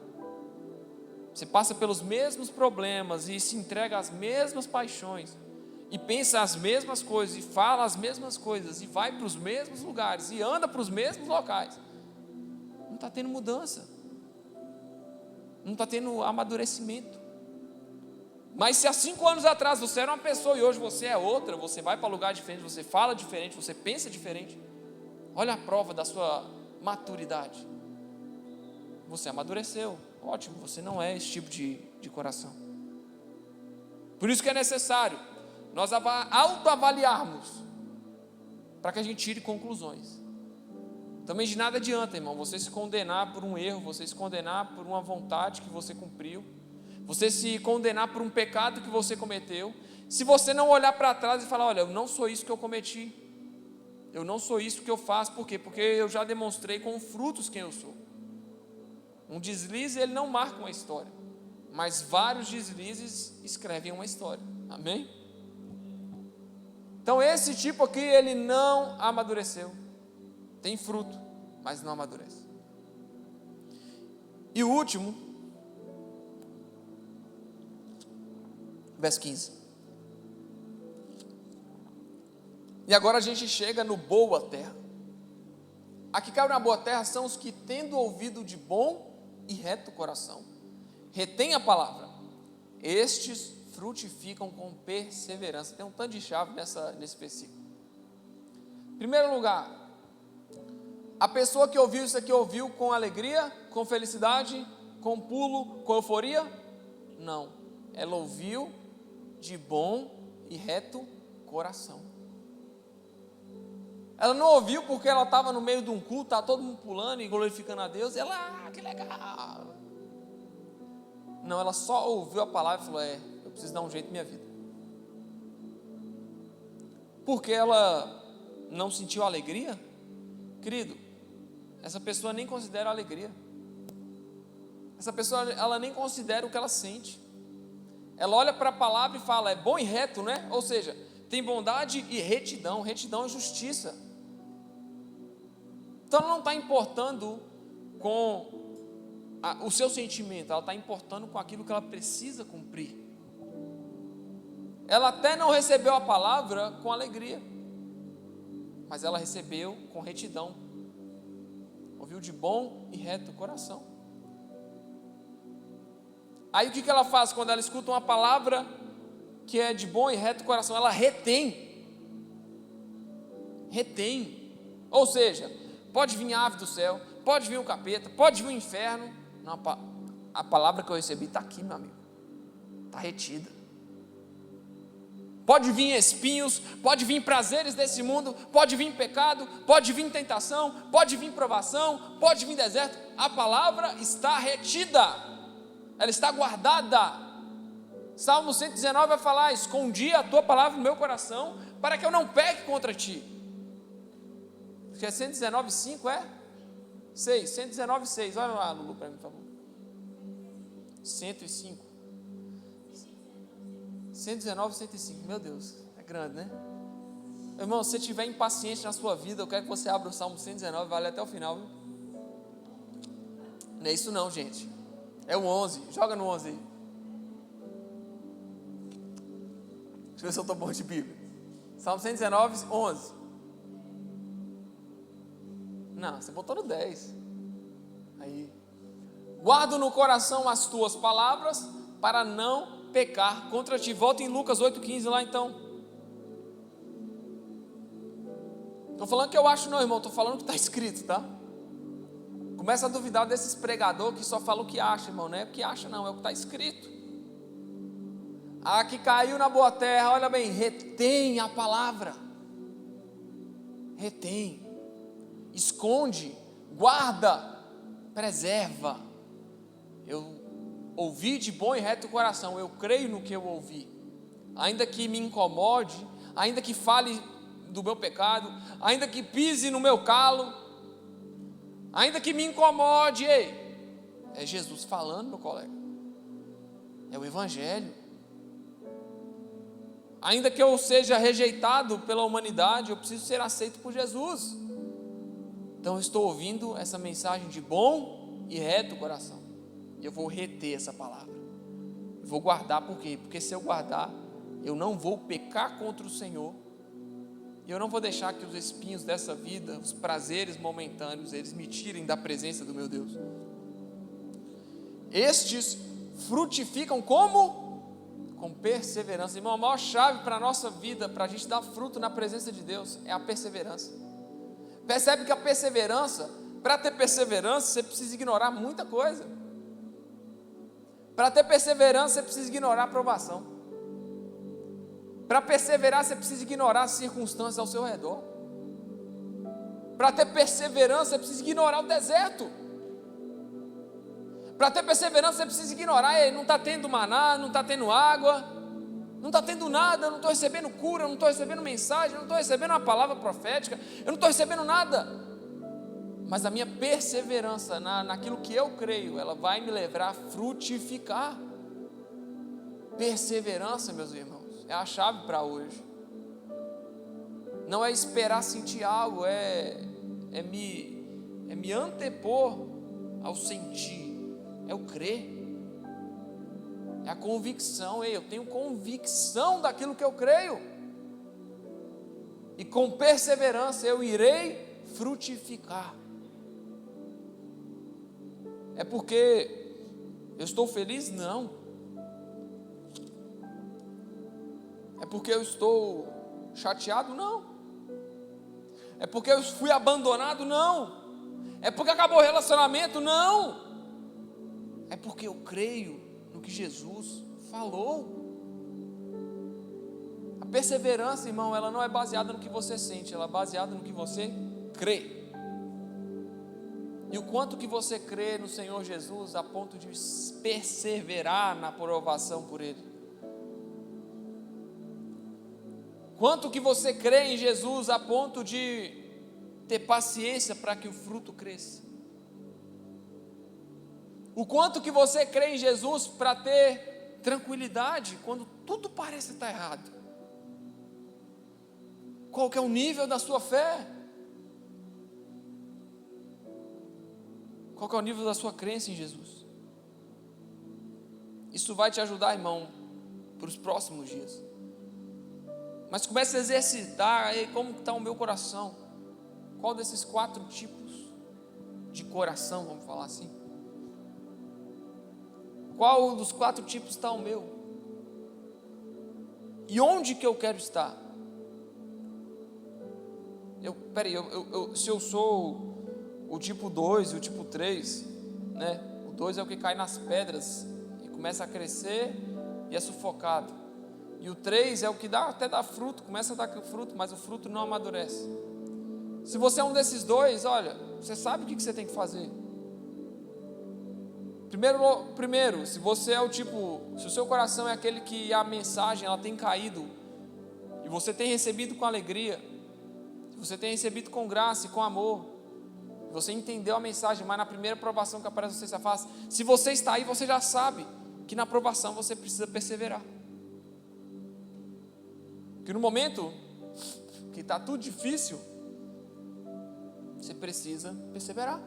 Você passa pelos mesmos problemas e se entrega às mesmas paixões, e pensa as mesmas coisas, e fala as mesmas coisas, e vai para os mesmos lugares, e anda para os mesmos locais. Não está tendo mudança, não está tendo amadurecimento. Mas se há 5 anos atrás você era uma pessoa e hoje você é outra, você vai para lugar diferente, você fala diferente, você pensa diferente, olha a prova da sua maturidade. Você amadureceu, ótimo, você não é esse tipo de coração. Por isso que é necessário nós autoavaliarmos, para que a gente tire conclusões. Também de nada adianta, irmão, você se condenar por um erro, você se condenar por uma vontade que você cumpriu, você se condenar por um pecado que você cometeu, se você não olhar para trás e falar, olha, eu não sou isso que eu cometi, eu não sou isso que eu faço. Por quê? Porque eu já demonstrei com frutos quem eu sou. Um deslize, ele não marca uma história, mas vários deslizes escrevem uma história. Amém? Então esse tipo aqui, ele não amadureceu. Tem fruto, mas não amadurece. E o último, verso 15. E agora a gente chega no boa terra. Aqui caiu na boa terra são os que, tendo ouvido de bom e reto coração, retém a palavra, estes frutificam com perseverança. Tem um tanto de chave nesse versículo. Em primeiro lugar, a pessoa que ouviu isso aqui, ouviu com alegria, com felicidade, com pulo, com euforia? Não, ela ouviu de bom e reto coração. Ela não ouviu porque ela estava no meio de um culto, está todo mundo pulando e glorificando a Deus, e ela, que legal. Não, ela só ouviu a palavra e falou, eu preciso dar um jeito na minha vida. Porque ela não sentiu alegria? Querido, essa pessoa nem considera alegria. Essa pessoa, ela nem considera o que ela sente. Ela olha para a palavra e fala, é bom e reto, né? Ou seja, tem bondade e retidão. Retidão é justiça. Então ela não está importando com o seu sentimento, ela está importando com aquilo que ela precisa cumprir. Ela até não recebeu a palavra com alegria, mas ela recebeu com retidão. Ouviu de bom e reto coração. Aí o que ela faz quando ela escuta uma palavra que é de bom e reto coração? Ela retém. Retém. Ou seja, pode vir a ave do céu, pode vir o capeta, pode vir o inferno. Não, a palavra que eu recebi está aqui, meu amigo. Está retida. Pode vir espinhos, pode vir prazeres desse mundo, pode vir pecado, pode vir tentação, pode vir provação, pode vir deserto. A palavra está retida, ela está guardada. Salmo 119 vai falar, escondi a tua palavra no meu coração, para que eu não peque contra ti. Porque é 119,5 é? 6, 119,6, olha lá, Lulu, para mim, por favor. 105. 119, 105, meu Deus, é grande, né? Irmão, se você estiver impaciente na sua vida, eu quero que você abra o Salmo 119, vai até o final, viu? Não é isso não, gente, é o 11, joga no 11 aí. Deixa eu ver se eu estou bom de Bíblia. Salmo 119, 11. Não, você botou no 10. Aí. Guardo no coração as tuas palavras, para não pecar contra ti. Volta em Lucas 8,15 lá então. Estou falando que eu acho não, irmão, estou falando que está escrito, tá? Começa a duvidar desses pregadores que só falam o que acha, irmão. Não é o que acha não, é o que está escrito. A que caiu na boa terra, olha bem, retém a palavra. Retém. Esconde, guarda, preserva. Eu ouvi de bom e reto coração, eu creio no que eu ouvi, ainda que me incomode, ainda que fale do meu pecado, ainda que pise no meu calo, ainda que me incomode, ei, é Jesus falando, meu colega, é o Evangelho, Ainda que eu seja rejeitado pela humanidade, eu preciso ser aceito por Jesus. Então eu estou ouvindo essa mensagem de bom e reto coração. E eu vou reter essa palavra. Eu vou guardar, por quê? Porque se eu guardar, eu não vou pecar contra o Senhor. E eu não vou deixar que os espinhos dessa vida, os prazeres momentâneos, eles me tirem da presença do meu Deus. Estes frutificam como? Com perseverança. Irmão, a maior chave para a nossa vida, para a gente dar fruto na presença de Deus, é a perseverança. Percebe que a perseverança, para ter perseverança, você precisa ignorar muita coisa. Para ter perseverança, você precisa ignorar a aprovação. Para perseverar, você precisa ignorar as circunstâncias ao seu redor. Para ter perseverança, você precisa ignorar o deserto. Para ter perseverança, você precisa ignorar, não está tendo maná, não está tendo água, não está tendo nada, eu não estou recebendo cura, eu não estou recebendo mensagem, eu não estou recebendo uma palavra profética, eu não estou recebendo nada. Mas a minha perseverança naquilo que eu creio, ela vai me levar a frutificar. Perseverança, meus irmãos, é a chave para hoje. Não é esperar sentir algo, é me antepor ao sentir, é o crer, é a convicção. Eu tenho convicção daquilo que eu creio, e com perseverança eu irei frutificar. É porque eu estou feliz? Não. É porque eu estou chateado? Não. É porque eu fui abandonado? Não. É porque acabou o relacionamento? Não. É porque eu creio no que Jesus falou. A perseverança, irmão, ela não é baseada no que você sente, ela é baseada no que você crê. E o quanto que você crê no Senhor Jesus a ponto de perseverar na aprovação por Ele. Quanto que você crê em Jesus a ponto de ter paciência para que o fruto cresça. O quanto que você crê em Jesus para ter tranquilidade quando tudo parece estar errado. Qual que é o nível da sua fé? Qual que é o nível da sua crença em Jesus? Isso vai te ajudar, irmão, para os próximos dias. Mas comece a exercitar aí como está o meu coração. Qual desses 4 tipos de coração, vamos falar assim? Qual dos 4 tipos está o meu? E onde que eu quero estar? Se eu sou o tipo 2 e o tipo 3, né? O 2 é o que cai nas pedras e começa a crescer e é sufocado. E o 3 é o que até dá fruto, começa a dar fruto, mas o fruto não amadurece. Se você é um desses 2, olha, você sabe o que você tem que fazer. Primeiro, se você é o tipo, se o seu coração é aquele que a mensagem ela tem caído e você tem recebido com alegria, você tem recebido com graça e com amor, você entendeu a mensagem, mas na primeira provação que aparece você se afasta. Se você está aí, você já sabe que na provação você precisa perseverar. Que no momento que está tudo difícil, você precisa perseverar.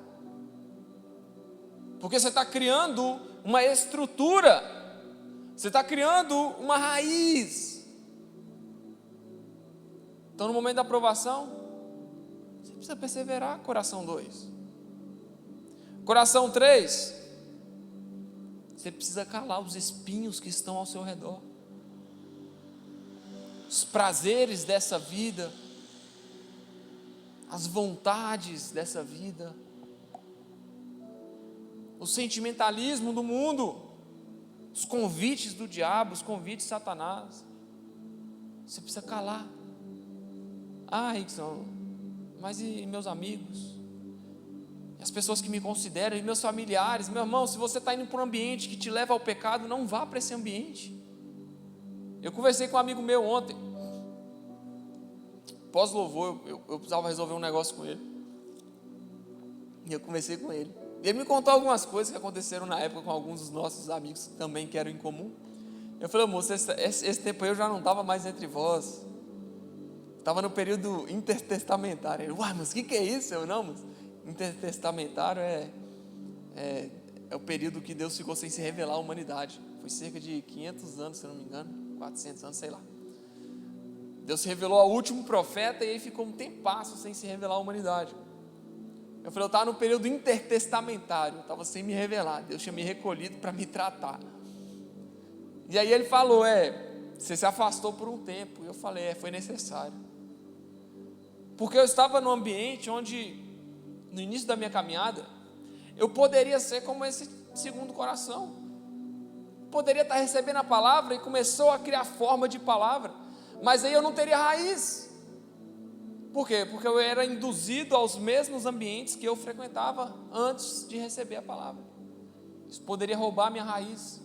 Porque você está criando uma estrutura, você está criando uma raiz. Então no momento da aprovação, você precisa perseverar, coração 2. Coração 3, você precisa calar os espinhos que estão ao seu redor. Os prazeres dessa vida, as vontades dessa vida, o sentimentalismo do mundo, os convites do diabo, os convites de Satanás. Você precisa calar. Rickson, mas e meus amigos? E as pessoas que me consideram, e meus familiares? Meu irmão, se você está indo para um ambiente que te leva ao pecado, não vá para esse ambiente. Eu conversei com um amigo meu ontem, pós-louvor, eu precisava resolver um negócio com ele, e eu conversei com ele, e ele me contou algumas coisas que aconteceram na época com alguns dos nossos amigos também que eram em comum, Eu falei, moço, esse tempo aí eu já não estava mais entre vós. Estava no período intertestamentário. Ele, uai, mas o que é isso? Eu, não, mas intertestamentário é o período que Deus ficou sem se revelar à humanidade. Foi cerca de 500 anos, se eu não me engano, 400 anos, sei lá. Deus se revelou ao último profeta e aí ficou um tempasso sem se revelar à humanidade. Eu falei, eu estava no período intertestamentário, eu estava sem me revelar. Deus tinha me recolhido para me tratar. E aí ele falou, você se afastou por um tempo. E eu falei, foi necessário. Porque eu estava num ambiente onde, no início da minha caminhada, eu poderia ser como esse segundo coração. Poderia estar recebendo a palavra e começou a criar forma de palavra. Mas aí eu não teria raiz. Por quê? Porque eu era induzido aos mesmos ambientes que eu frequentava antes de receber a palavra. Isso poderia roubar a minha raiz.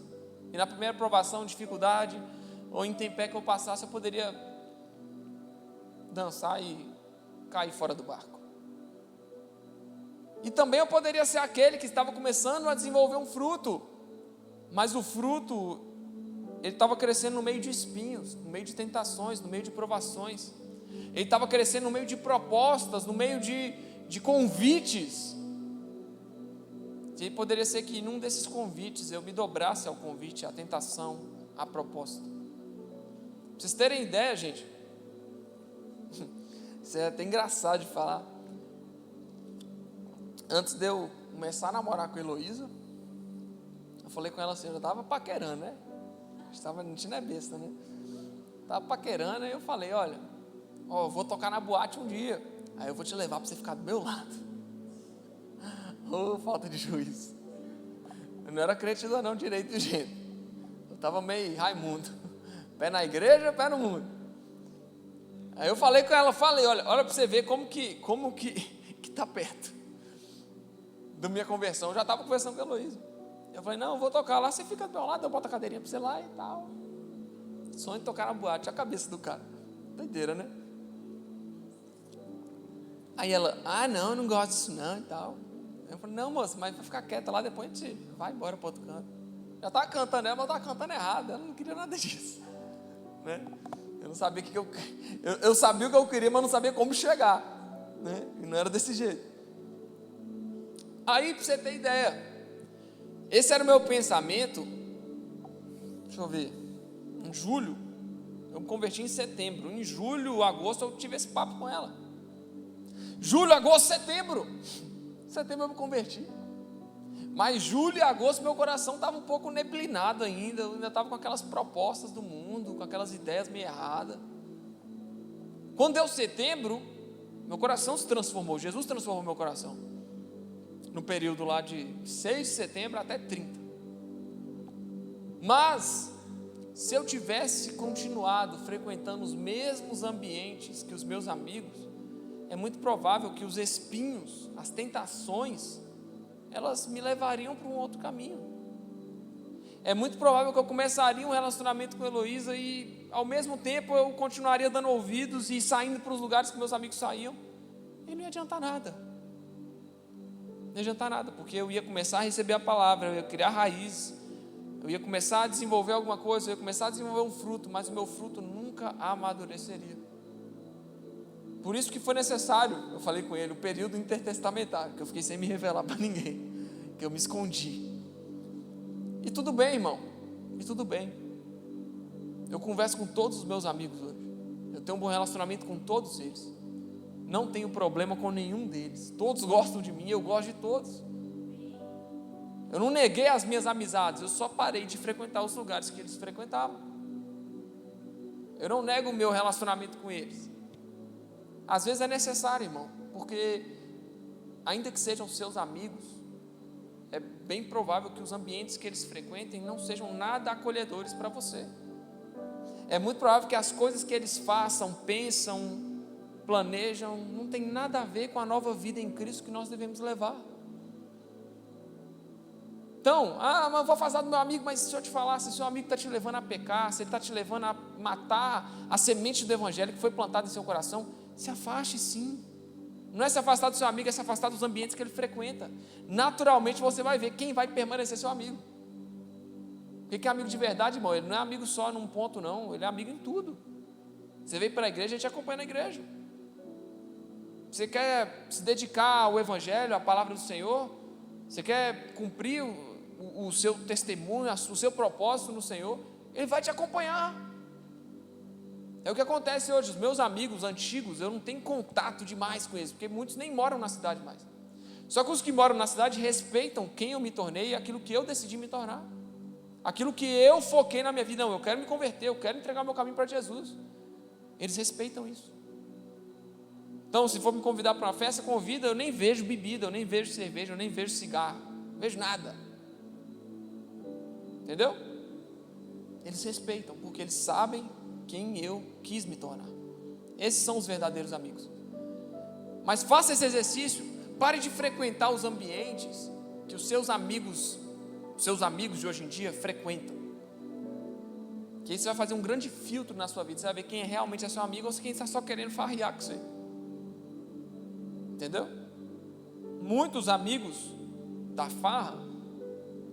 E na primeira provação, dificuldade, ou intempérie que eu passasse, eu poderia dançar e cair fora do barco. E também eu poderia ser aquele que estava começando a desenvolver um fruto, mas o fruto, ele estava crescendo no meio de espinhos, no meio de tentações, no meio de provações. Ele estava crescendo no meio de propostas, no meio de convites. E poderia ser que num desses convites eu me dobrasse ao convite, à tentação, à proposta. Pra vocês terem ideia, gente, isso é até engraçado de falar. Antes de eu começar a namorar com a Heloísa, eu falei com ela assim, eu já estava paquerando, né? A gente não é besta, né? Estava paquerando, e eu falei, olha, eu vou tocar na boate um dia, aí eu vou te levar para você ficar do meu lado. Falta de juízo. Eu não era crente ainda não, direito do jeito. Eu estava meio Raimundo. Pé na igreja, pé no mundo. Aí eu falei com ela, olha para você ver como que está perto da minha conversão. Eu já estava conversando com a Heloísa. Eu falei, não, eu vou tocar lá, você fica do meu lado, eu boto a cadeirinha para você lá e tal. Sonho de tocar na boate, a cabeça do cara. Doideira, né? Aí ela, não, eu não gosto disso não e tal. Eu falei, não, moça, mas vai ficar quieta lá, depois a gente vai embora para outro canto. Já estava cantando ela, mas estava cantando errado, ela não queria nada disso, né? Eu não sabia eu sabia o que eu queria, mas não sabia como chegar, né? E não era desse jeito. Aí, para você ter ideia, esse era o meu pensamento. Deixa eu ver, em julho, eu me converti em setembro. Em julho, agosto, eu tive esse papo com ela. Julho, agosto, setembro. Setembro eu me converti. Mas julho e agosto meu coração estava um pouco neblinado ainda. Eu ainda estava com aquelas propostas do mundo, com aquelas ideias meio erradas. Quando deu setembro, meu coração se transformou. Jesus transformou meu coração. No período lá de 6 de setembro até 30. Mas se eu tivesse continuado frequentando os mesmos ambientes que os meus amigos, é muito provável que os espinhos, as tentações, elas me levariam para um outro caminho. É muito provável que eu começaria um relacionamento com a Heloísa e ao mesmo tempo eu continuaria dando ouvidos e saindo para os lugares que meus amigos saíam, e não ia adiantar nada. Não ia adiantar nada, porque eu ia começar a receber a palavra, eu ia criar raiz, eu ia começar a desenvolver alguma coisa, eu ia começar a desenvolver um fruto, mas o meu fruto nunca amadureceria. Por isso que foi necessário, eu falei com ele, o período intertestamentário, que eu fiquei sem me revelar para ninguém, que eu me escondi. E tudo bem, irmão, e tudo bem. Eu converso com todos os meus amigos hoje, eu tenho um bom relacionamento com todos eles, não tenho problema com nenhum deles, todos gostam de mim, eu gosto de todos. Eu não neguei as minhas amizades, eu só parei de frequentar os lugares que eles frequentavam. Eu não nego o meu relacionamento com eles. Às vezes é necessário, irmão, porque ainda que sejam seus amigos, é bem provável que os ambientes que eles frequentem não sejam nada acolhedores para você. É muito provável que as coisas que eles façam, pensam, planejam, não tem nada a ver com a nova vida em Cristo que nós devemos levar. Então, mas eu vou afastar do meu amigo, mas se eu te falar, se seu amigo está te levando a pecar, se ele está te levando a matar a semente do evangelho que foi plantada em seu coração, se afaste sim. Não é se afastar do seu amigo, é se afastar dos ambientes que ele frequenta. Naturalmente você vai ver quem vai permanecer seu amigo. Porque que é amigo de verdade, irmão? Ele não é amigo só num ponto, não. Ele é amigo em tudo. Você veio para a igreja, a gente acompanha na igreja. Você quer se dedicar ao Evangelho, à palavra do Senhor? Você quer cumprir o seu testemunho, o seu propósito no Senhor? Ele vai te acompanhar. É o que acontece hoje. Os meus amigos antigos, eu não tenho contato demais com eles, porque muitos nem moram na cidade mais. Só que os que moram na cidade respeitam quem eu me tornei e aquilo que eu decidi me tornar. Aquilo que eu foquei na minha vida. Não, eu quero me converter, eu quero entregar meu caminho para Jesus. Eles respeitam isso. Então, se for me convidar para uma festa, convida, eu nem vejo bebida, eu nem vejo cerveja, eu nem vejo cigarro, não vejo nada. Entendeu? Eles respeitam, porque eles sabem quem eu quis me tornar. Esses são os verdadeiros amigos. Mas faça esse exercício, pare de frequentar os ambientes que os seus amigos de hoje em dia frequentam. Que aí você vai fazer um grande filtro na sua vida, você vai ver quem realmente é seu amigo ou quem está só querendo farrear com você. Entendeu? Muitos amigos da farra,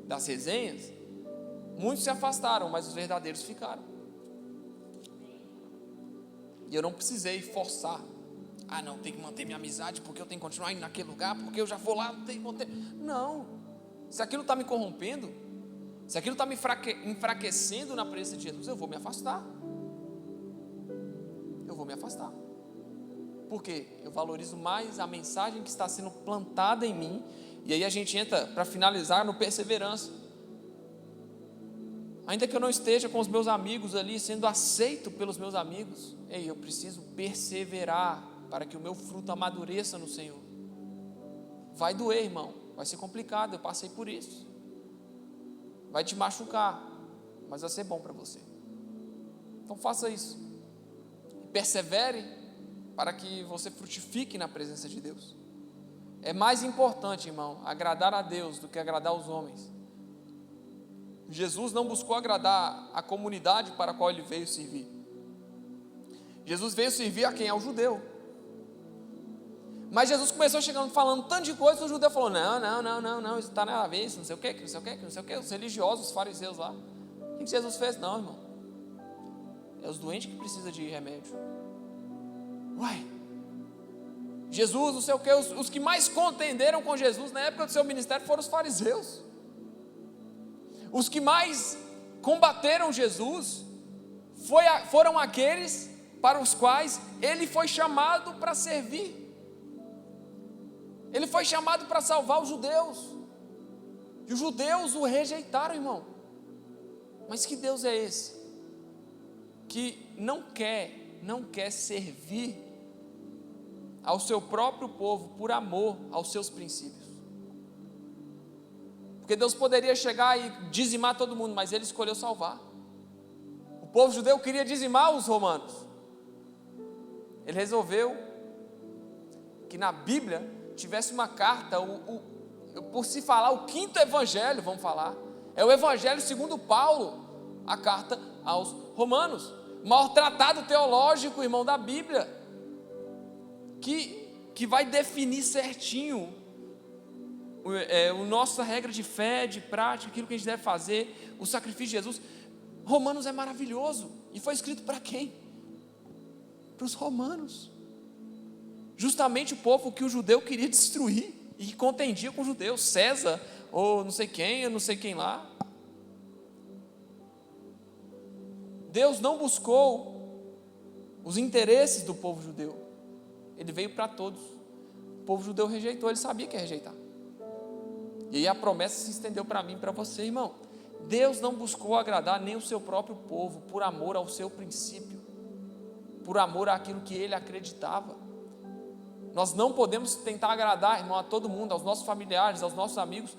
das resenhas, muitos se afastaram, mas os verdadeiros ficaram. E eu não precisei forçar. Ah, não, tem que manter minha amizade porque eu tenho que continuar indo naquele lugar, porque eu já vou lá, não tenho que manter. Não. Se aquilo está me corrompendo, se aquilo está me enfraquecendo na presença de Jesus, eu vou me afastar. Eu vou me afastar. Por quê? Eu valorizo mais a mensagem que está sendo plantada em mim. E aí a gente entra, para finalizar, no perseverança. Ainda que eu não esteja com os meus amigos ali, sendo aceito pelos meus amigos, eu preciso perseverar para que o meu fruto amadureça no Senhor. Vai doer, irmão, vai ser complicado, eu passei por isso. Vai te machucar, mas vai ser bom para você. Então faça isso. Persevere para que você frutifique na presença de Deus. É mais importante, irmão, agradar a Deus do que agradar os homens. Jesus não buscou agradar a comunidade para a qual ele veio servir. Jesus veio servir a quem? Ao judeu. Mas Jesus começou chegando, falando tanto de coisa, o judeu falou, não, isso está nada a ver, isso não sei o que, os religiosos, os fariseus lá. O que Jesus fez? Não, irmão, é os doentes que precisam de remédio. Uai, Jesus, não sei o que, os que mais contenderam com Jesus na época do seu ministério foram os fariseus. Os que mais combateram Jesus foram aqueles para os quais ele foi chamado para servir. Ele foi chamado para salvar os judeus. E os judeus o rejeitaram, irmão. Mas que Deus é esse? Que não quer servir ao seu próprio povo por amor aos seus princípios. Porque Deus poderia chegar e dizimar todo mundo, mas ele escolheu salvar. O povo judeu queria dizimar os romanos. Ele resolveu que na Bíblia tivesse uma carta, por se falar, o quinto evangelho, vamos falar, é o evangelho segundo Paulo, a carta aos romanos, o maior tratado teológico, irmão, da Bíblia, que vai definir certinho a nossa regra de fé, de prática, aquilo que a gente deve fazer, o sacrifício de Jesus. Romanos é maravilhoso, e foi escrito para quem? Para os romanos, justamente o povo que o judeu queria destruir, e que contendia com os judeus, César, ou não sei quem lá. Deus não buscou os interesses do povo judeu, ele veio para todos. O povo judeu rejeitou, ele sabia que ia rejeitar, e aí a promessa se estendeu para mim e para você, irmão. Deus não buscou agradar nem o seu próprio povo, por amor ao seu princípio, por amor àquilo que ele acreditava. Nós não podemos tentar agradar, irmão, a todo mundo, aos nossos familiares, aos nossos amigos,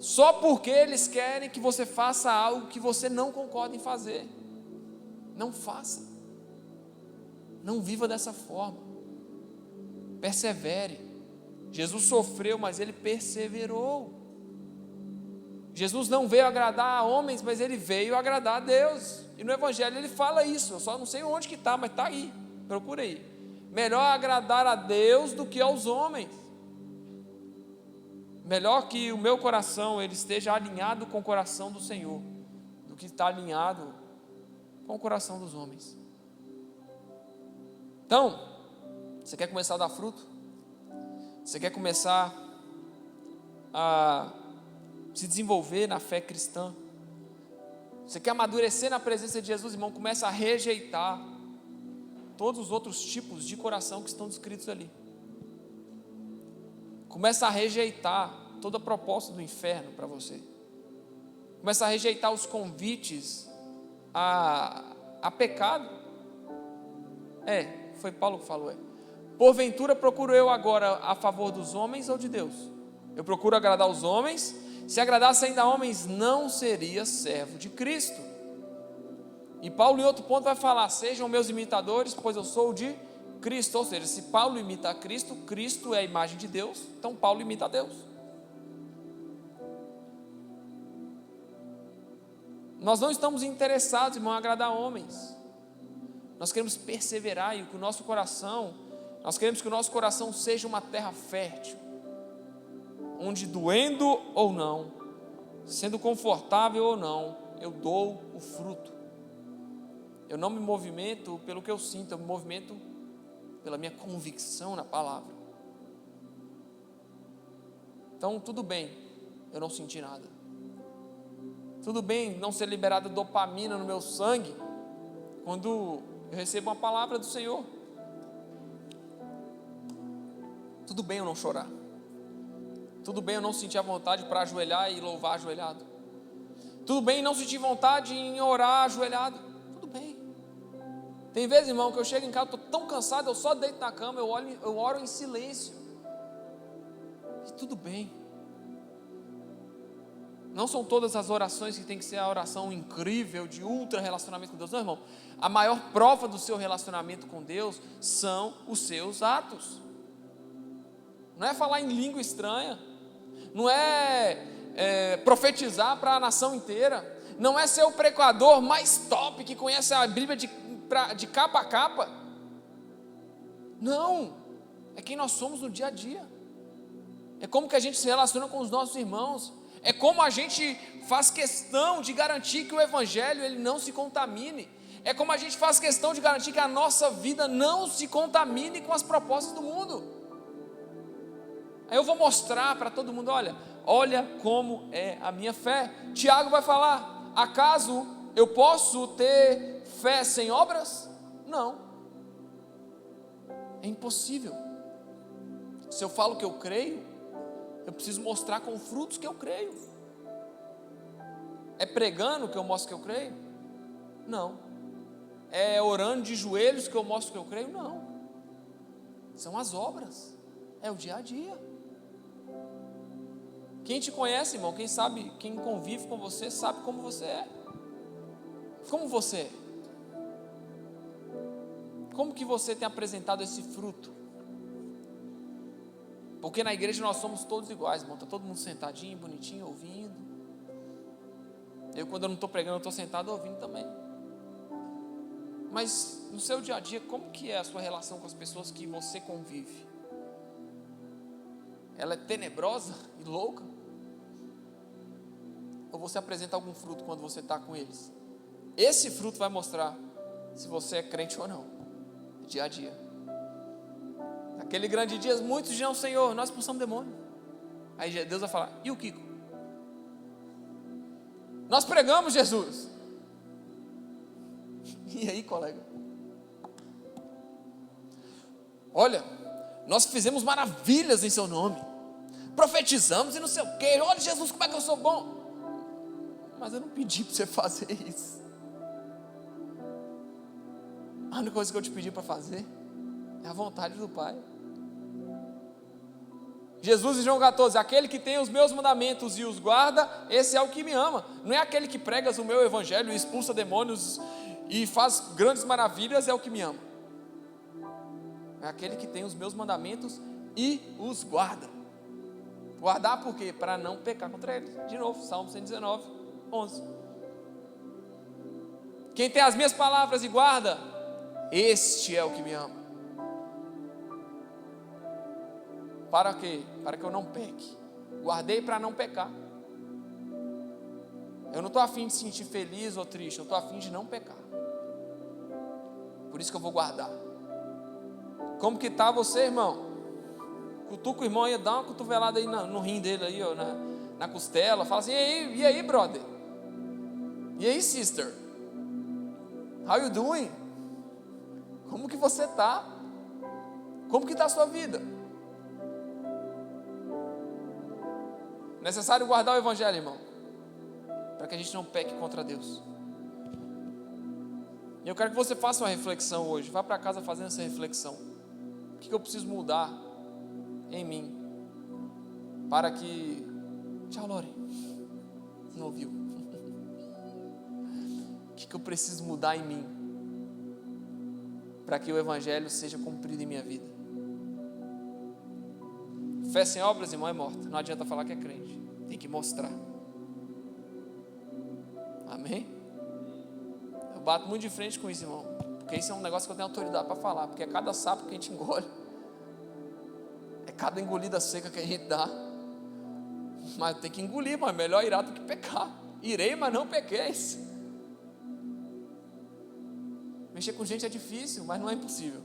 só porque eles querem que você faça algo que você não concorda em fazer. Não faça, não viva dessa forma, persevere. Jesus sofreu, mas ele perseverou. Jesus não veio agradar a homens, mas ele veio agradar a Deus, e no evangelho ele fala isso. Eu só não sei onde que está, mas está aí, procura aí. Melhor agradar a Deus do que aos homens. Melhor que o meu coração ele esteja alinhado com o coração do Senhor, do do que está alinhado com o coração dos homens. Então, você quer começar a dar fruto? Você quer começar a se desenvolver na fé cristã? Você quer amadurecer na presença de Jesus, irmão? Começa a rejeitar todos os outros tipos de coração que estão descritos ali. Começa a rejeitar toda a proposta do inferno para você. Começa a rejeitar os convites a pecado. Foi Paulo que falou. Porventura procuro eu agora a favor dos homens ou de Deus? Eu procuro agradar os homens. Se agradasse ainda a homens, não seria servo de Cristo. E Paulo em outro ponto vai falar: sejam meus imitadores, pois eu sou de Cristo. Ou seja, se Paulo imita a Cristo, Cristo é a imagem de Deus, então Paulo imita a Deus. Nós não estamos interessados, irmão, em agradar homens. Nós queremos perseverar e que o nosso coração, nós queremos que o nosso coração seja uma terra fértil, onde doendo ou não, sendo confortável ou não, eu dou o fruto. Eu não me movimento pelo que eu sinto, eu me movimento pela minha convicção na palavra. Então tudo bem eu não sentir nada, tudo bem não ser liberada dopamina no meu sangue quando eu recebo uma palavra do Senhor, tudo bem eu não chorar, tudo bem eu não sentir a vontade para ajoelhar e louvar ajoelhado, tudo bem não sentir vontade em orar ajoelhado, tudo bem. Tem vezes, irmão, que eu chego em casa, estou tão cansado, eu só deito na cama, eu oro em silêncio, e tudo bem. Não são todas as orações que tem que ser a oração incrível de ultra relacionamento com Deus, não, irmão. A maior prova do seu relacionamento com Deus são os seus atos. Não é falar em língua estranha, não é profetizar para a nação inteira, não é ser o pregador mais top que conhece a Bíblia de capa a capa. Não, é quem nós somos no dia a dia, é como que a gente se relaciona com os nossos irmãos, é como a gente faz questão de garantir que o Evangelho ele não se contamine, é como a gente faz questão de garantir que a nossa vida não se contamine com as propostas do mundo. Aí eu vou mostrar para todo mundo: olha como é a minha fé. Tiago vai falar: acaso eu posso ter fé sem obras? Não, é impossível. Se eu falo que eu creio, eu preciso mostrar com frutos que eu creio. É pregando que eu mostro que eu creio? Não. É orando de joelhos que eu mostro que eu creio? Não. São as obras, é o dia a dia. Quem te conhece, irmão, quem sabe, quem convive com você, sabe como você é. Como você é? Como que você tem apresentado esse fruto? Porque na igreja nós somos todos iguais, irmão. Está todo mundo sentadinho, bonitinho, ouvindo. Eu, quando eu não estou pregando, eu estou sentado ouvindo também. Mas no seu dia a dia, como que é a sua relação com as pessoas que você convive? Ela é tenebrosa e louca? Ou você apresenta algum fruto quando você está com eles? Esse fruto vai mostrar se você é crente ou não, dia a dia. Naquele grande dia, muitos dirão: Senhor, nós expulsamos demônio. Aí Deus vai falar: e o Kiko? Nós pregamos Jesus. E aí, colega? Olha, nós fizemos maravilhas em seu nome, profetizamos e não sei o quê. Olha, Jesus, como é que eu sou bom. Mas eu não pedi para você fazer isso. A única coisa que eu te pedi para fazer é a vontade do Pai. Jesus em João 14: aquele que tem os meus mandamentos e os guarda, esse é o que me ama. Não é aquele que prega o meu evangelho e expulsa demônios e faz grandes maravilhas, é o que me ama. É aquele que tem os meus mandamentos e os guarda. Guardar por quê? Para não pecar contra ele. De novo, Salmo 119, 11. Quem tem as minhas palavras e guarda, este é o que me ama. Para quê? Para que eu não peque. Guardei para não pecar. Eu não estou afim de se sentir feliz ou triste, eu estou afim de não pecar. Por isso que eu vou guardar. Como que está você, irmão? Cutuca o irmão e dá uma cotovelada aí no rim dele, aí, ó, na costela. Fala assim, e aí, brother? E aí, sister? How you doing? Como que você está? Como que está a sua vida? Necessário guardar o evangelho, irmão, para que a gente não peque contra Deus. E eu quero que você faça uma reflexão hoje. Vá para casa fazendo essa reflexão. O que eu preciso mudar em mim para que... Tchau, Lore. Não ouviu? O que eu preciso mudar em mim para que o evangelho seja cumprido em minha vida? Fé sem obras, irmão, é morta. Não adianta falar que é crente, tem que mostrar. Amém? Eu bato muito de frente com isso, irmão, porque isso é um negócio que eu tenho autoridade para falar, porque é cada sapo que a gente engole, é cada engolida seca que a gente dá. Mas tem que engolir, mas melhor irá do que pecar. Irei, mas não pequeis. Mexer com gente é difícil, mas não é impossível.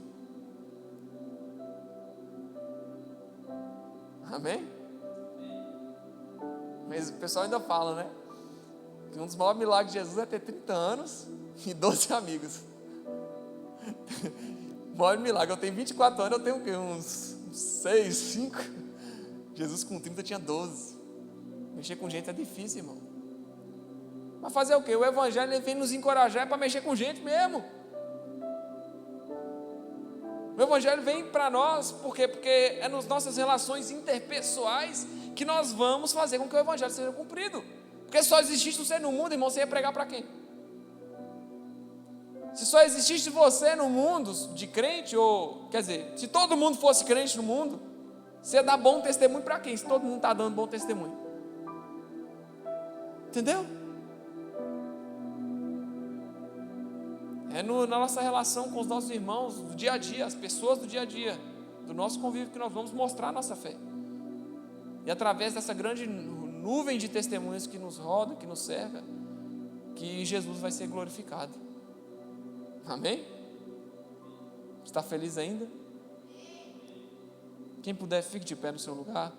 Amém? Mas o pessoal ainda fala, né? Que um dos maiores milagres de Jesus é ter 30 anos e 12 amigos. O maior milagre, eu tenho 24 anos, eu tenho o quê? Uns 6, 5. Jesus com 30 tinha 12. Mexer com gente é difícil, irmão. Mas fazer o quê? O evangelho vem nos encorajar para mexer com gente mesmo. O evangelho vem para nós, por quê? Porque é nas nossas relações interpessoais que nós vamos fazer com que o evangelho seja cumprido. Porque se só existisse você no mundo, irmão, você ia pregar para quem? Se só existisse você no mundo de crente, ou, quer dizer, se todo mundo fosse crente no mundo, você ia dar bom testemunho para quem? Se todo mundo está dando bom testemunho. Entendeu? É na nossa relação com os nossos irmãos do dia a dia, as pessoas do dia a dia, do nosso convívio, que nós vamos mostrar a nossa fé. E através dessa grande nuvem de testemunhos que nos roda, que nos cerca, que Jesus vai ser glorificado. Amém? Está feliz ainda? Quem puder, fique de pé no seu lugar.